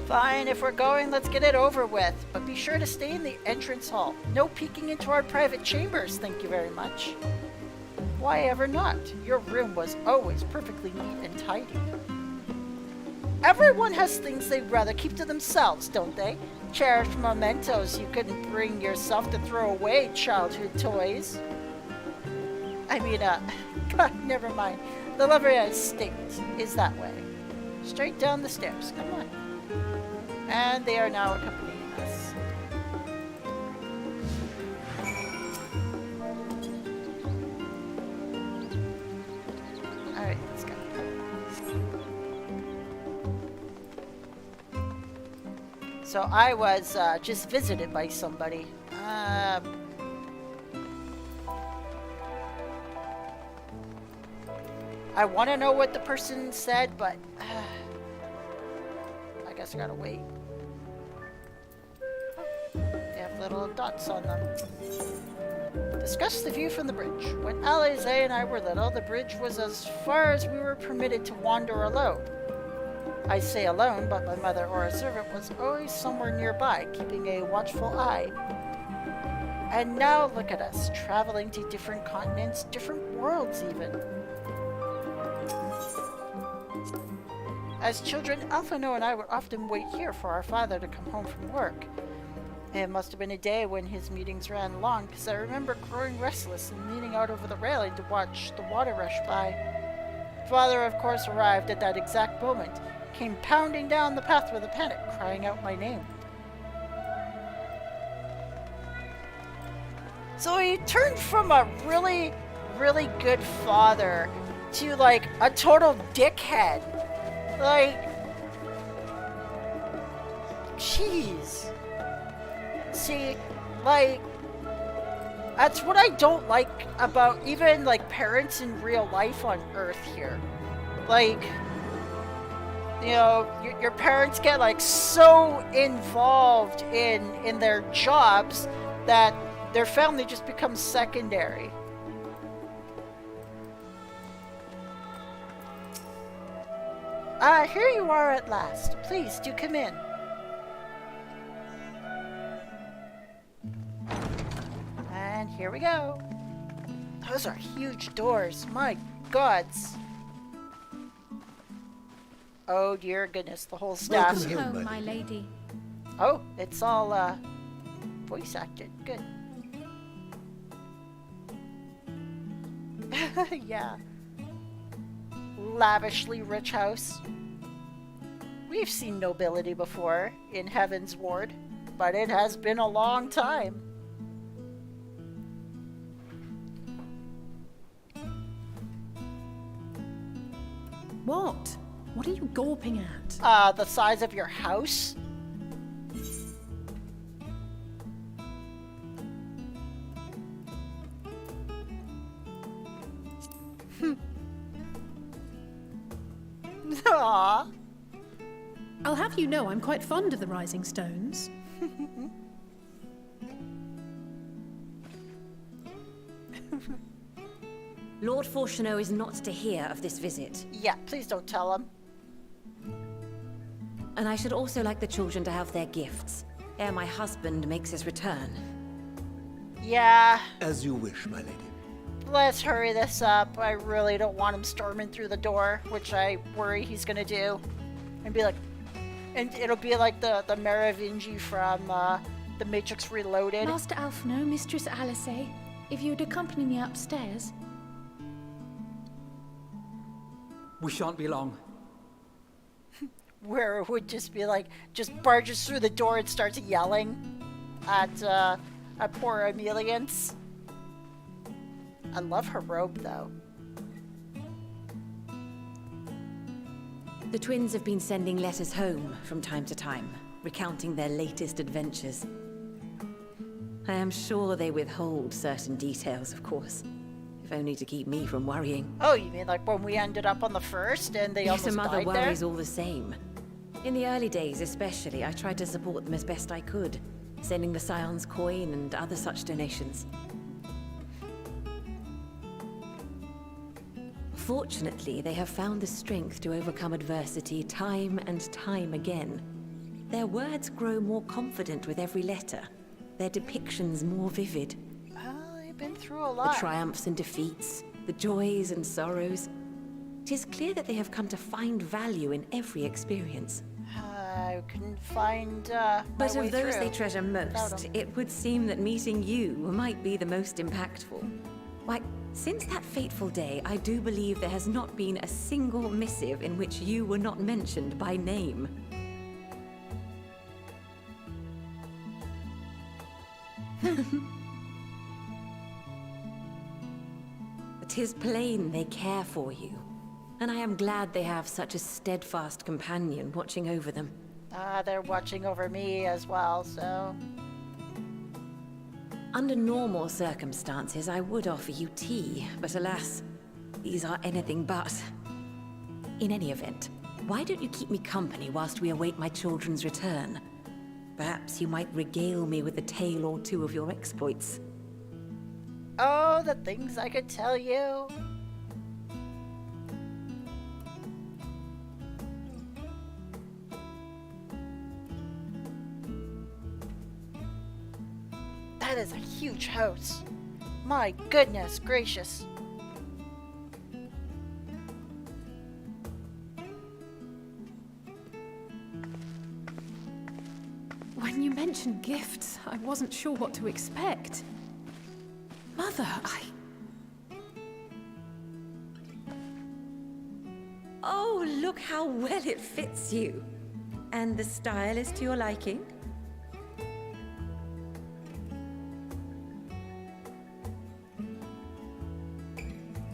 Fine, if we're going, let's get it over with. But be sure to stay in the entrance hall. No peeking into our private chambers, thank you very much. Why ever not? Your room was always perfectly neat and tidy. Everyone has things they'd rather keep to themselves, don't they? Cherished mementos you couldn't bring yourself to throw away, childhood toys. I mean, God, never mind. The Livrea estate is that way. Straight down the stairs, come on. And they are now accompanying us. Alright, let's go. So I was just visited by somebody. I want to know what the person said, but I guess I gotta wait. They have little dots on them. Discuss the view from the bridge. When Alize and I were little, the bridge was as far as we were permitted to wander alone. I say alone, but my mother or a servant was always somewhere nearby, keeping a watchful eye. And now look at us, traveling to different continents, different worlds even. As children, Alphino and I would often wait here for our father to come home from work. It must have been a day when his meetings ran long, because I remember growing restless and leaning out over the railing to watch the water rush by. Father, of course, arrived at that exact moment, came pounding down the path with a panic, crying out my name. So he turned from a really, really good father to, like, a total dickhead. Like, jeez. See, like, that's what I don't like about even, like, parents in real life on Earth here. Like, you know, your parents get, like, so involved in their jobs that their family just becomes secondary. Here you are at last. Please, do come in. And here we go. Those are huge doors. My gods. Oh dear goodness, the whole staff. Welcome home, my lady. Oh, it's all voice acted. Good. Yeah. Lavishly rich house. We've seen nobility before in Heaven's Ward, but it has been a long time. What? What are you gawping at? The size of your house? Aww. I'll have you know I'm quite fond of the Rising Stones. Lord Fortuneau is not to hear of this visit. Yeah, please don't tell him. And I should also like the children to have their gifts, ere my husband makes his return. Yeah. As you wish, my lady. Let's hurry this up. I really don't want him storming through the door, which I worry he's gonna do. And be like, and it'll be like the Merovingi from The Matrix Reloaded. Master Alphino, Mistress Alice, if you would accompany me upstairs. We shan't be long. Where it would just be like, just barges through the door and starts yelling at poor Emelians. I love her robe, though. The twins have been sending letters home from time to time, recounting their latest adventures. I am sure they withhold certain details, of course, if only to keep me from worrying. Oh, you mean like when we ended up on the first and they almost Yes, died mother there? worries all the same. In the early days especially, I tried to support them as best I could, sending the Scion's coin and other such donations. Fortunately, they have found the strength to overcome adversity time and time again. Their words grow more confident with every letter, their depictions more vivid. They've been through a lot. The triumphs and defeats, the joys and sorrows. It is clear that they have come to find value in every experience. I couldn't find my But way of those through they treasure without most, 'em. it would seem that meeting you might be the most impactful. Why, since that fateful day, I do believe there has not been a single missive in which you were not mentioned by name. 'Tis plain they care for you, and I am glad they have such a steadfast companion watching over them. They're watching over me as well, so... Under normal circumstances, I would offer you tea, but alas, these are anything but. In any event, why don't you keep me company whilst we await my children's return? Perhaps you might regale me with a tale or two of your exploits. Oh, the things I could tell you. That is a huge house. My goodness gracious. When you mentioned gifts, I wasn't sure what to expect. Mother, Oh, look how well it fits you. And the style is to your liking?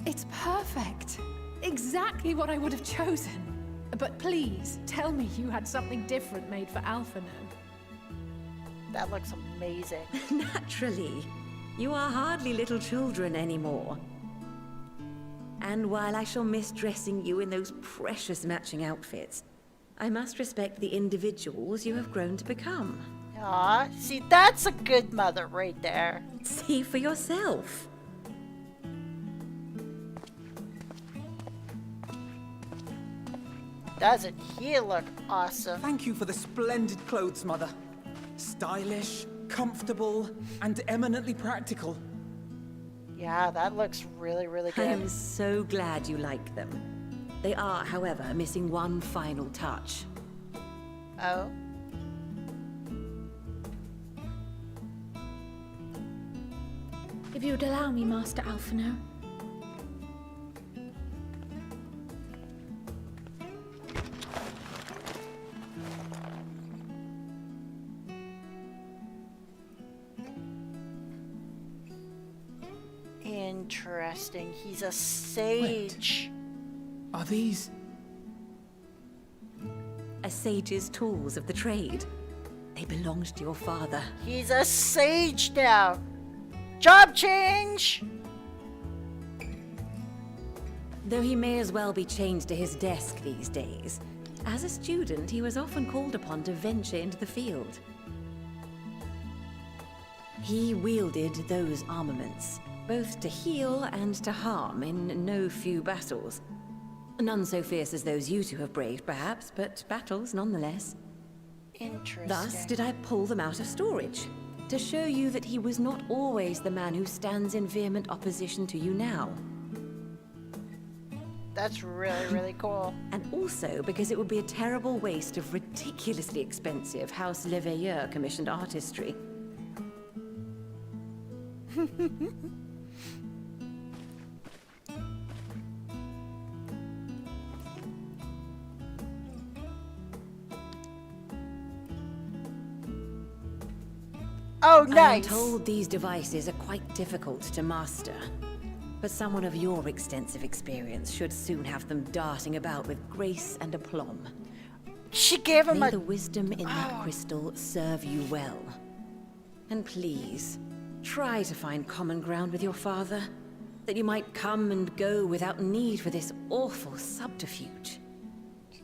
It's perfect. Exactly what I would have chosen. But please, tell me you had something different made for Alphino. That looks amazing. Naturally. You are hardly little children anymore. And while I shall miss dressing you in those precious matching outfits, I must respect the individuals you have grown to become. Aw, see, that's a good mother right there. See for yourself. Doesn't he look awesome? Thank you for the splendid clothes, Mother. Stylish, comfortable, and eminently practical. Yeah, that looks really, really good. I am so glad you like them. They are, however, missing one final touch. Oh? If you would allow me, Master Alphino. Interesting. He's a sage. Wait. Are these... A sage's tools of the trade. They belonged to your father. He's a sage now. Job change! Though he may as well be chained to his desk these days, as a student he was often called upon to venture into the field. He wielded those armaments, both to heal and to harm in no few battles. None so fierce as those you two have braved, perhaps, but battles nonetheless. Interesting. Thus did I pull them out of storage, to show you that he was not always the man who stands in vehement opposition to you now. That's really, really cool. And also because it would be a terrible waste of ridiculously expensive House Leveilleur commissioned artistry. Oh, nice! I am told these devices are quite difficult to master, but someone of your extensive experience should soon have them darting about with grace and aplomb. She gave him May the wisdom in that crystal serve you well. And please, try to find common ground with your father, that you might come and go without need for this awful subterfuge.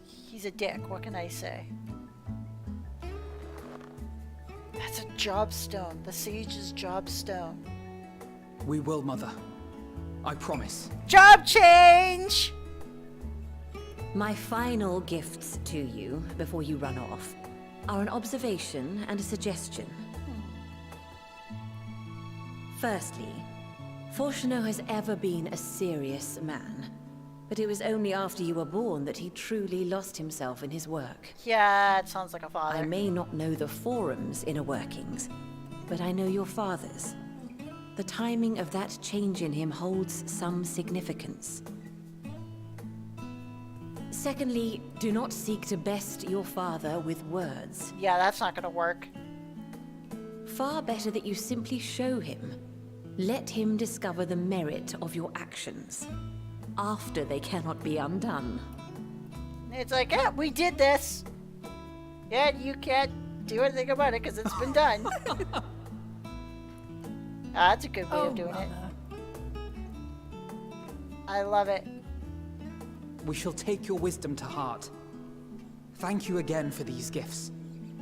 He's a dick, what can I say? That's a job stone. The sage's job stone. We will, Mother. I promise. Job change! My final gifts to you, before you run off, are an observation and a suggestion. Firstly, Fortuno has ever been a serious man, but it was only after you were born that he truly lost himself in his work. Yeah, it sounds like a father. I may not know the Forum's inner workings, but I know your father's. The timing of that change in him holds some significance. Secondly, do not seek to best your father with words. Yeah, that's not gonna work. Far better that you simply show him. Let him discover the merit of your actions, after they cannot be undone. It's like, yeah, we did this. Yeah, you can't do anything about it because it's been done. That's a good way of doing it. I love it. We shall take your wisdom to heart. Thank you again for these gifts,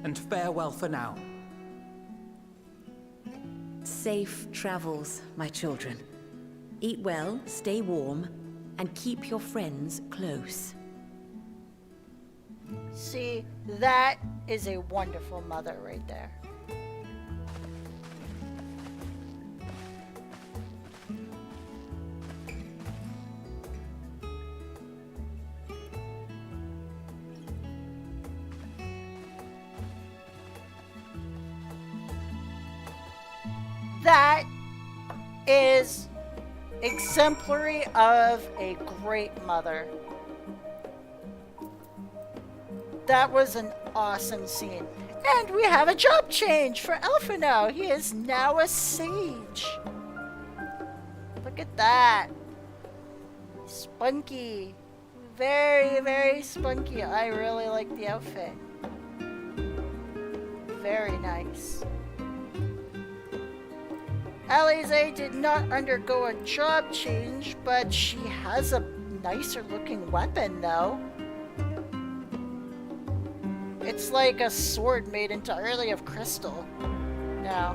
and farewell for now. Safe travels, my children. Eat well, stay warm, and keep your friends close. See, that is a wonderful mother right there. That is exemplary of a great mother. That was an awesome scene. And we have a job change for Alpha now. He is now a sage. Look at that. Spunky. Very, very spunky. I really like the outfit. Very nice. Alize did not undergo a job change, but she has a nicer looking weapon though. It's like a sword made entirely of crystal now.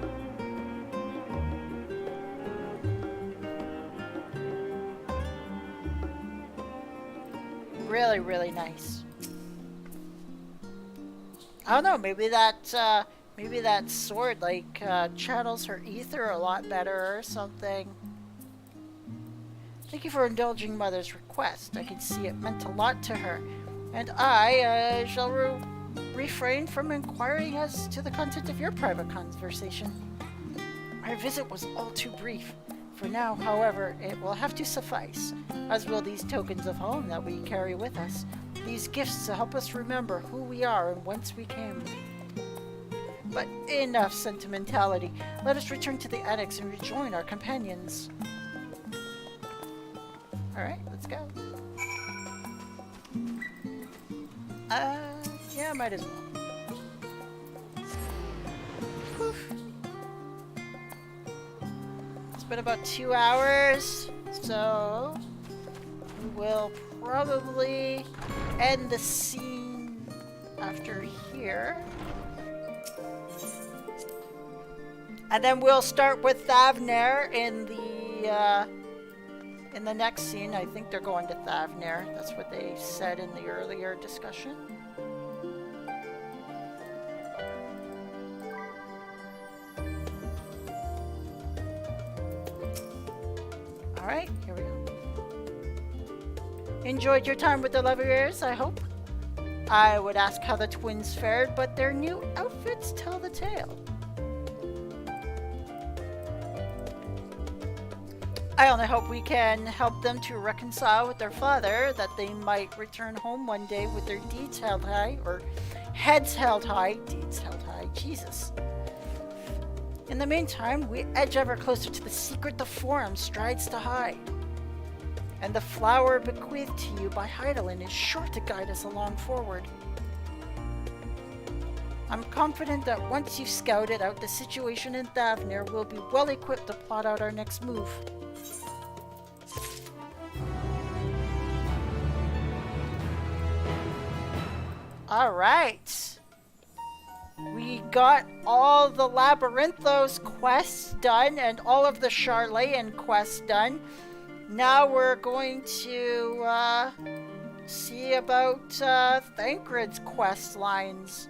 Really, really nice. I don't know, maybe that sword like channels her ether a lot better or something. Thank you for indulging Mother's request. I can see it meant a lot to her, and I shall refrain from inquiring as to the content of your private conversation. Our visit was all too brief. For now, however, it will have to suffice, as will these tokens of home that we carry with us. These gifts to help us remember who we are and whence we came. But enough sentimentality. Let us return to the annex and rejoin our companions. Alright, let's go. Yeah, might as well. Whew. It's been about 2 hours, so we'll probably end the scene after here. And then we'll start with Thavner in the next scene. I think they're going to Thavner. That's what they said in the earlier discussion. Alright, here we go. Enjoyed your time with the Lovers, I hope. I would ask how the twins fared, but their new outfits tell the tale. I only hope we can help them to reconcile with their father, that they might return home one day with their deeds held high, or heads held high, deeds held high, Jesus. In the meantime, we edge ever closer to the secret the Forum strides to hide. And the flower bequeathed to you by Heidelin is sure to guide us along forward. I'm confident that once you've scouted out the situation in Thavner, we'll be well equipped to plot out our next move. Alright. We got all the Labyrinthos quests done and all of the Sharlayan quests done. Now we're going to see about Thancred's quest lines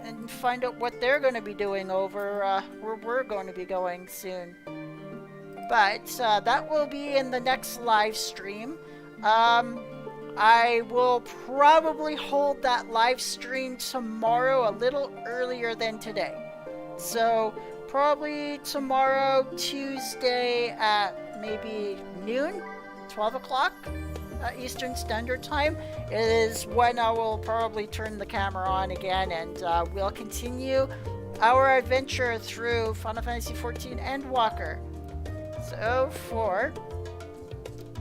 and find out what they're going to be doing over where we're going to be going soon. But that will be in the next live stream. I will probably hold that live stream tomorrow a little earlier than today. So probably tomorrow, Tuesday at maybe noon, 12 o'clock Eastern Standard Time is when I will probably turn the camera on again, and we'll continue our adventure through Final Fantasy XIV Endwalker. So for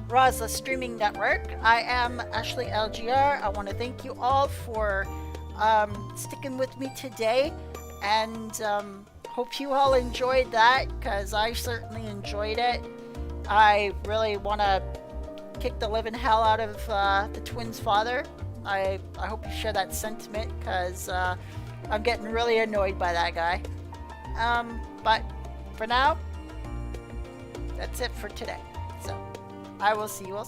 Rosyla Streaming Network, I am Ashley LGR. I want to thank you all for sticking with me today, and hope you all enjoyed that, because I certainly enjoyed it. I really want to kick the living hell out of the twins' father. I hope you share that sentiment, because I'm getting really annoyed by that guy. But for now, that's it for today. So, I will see you all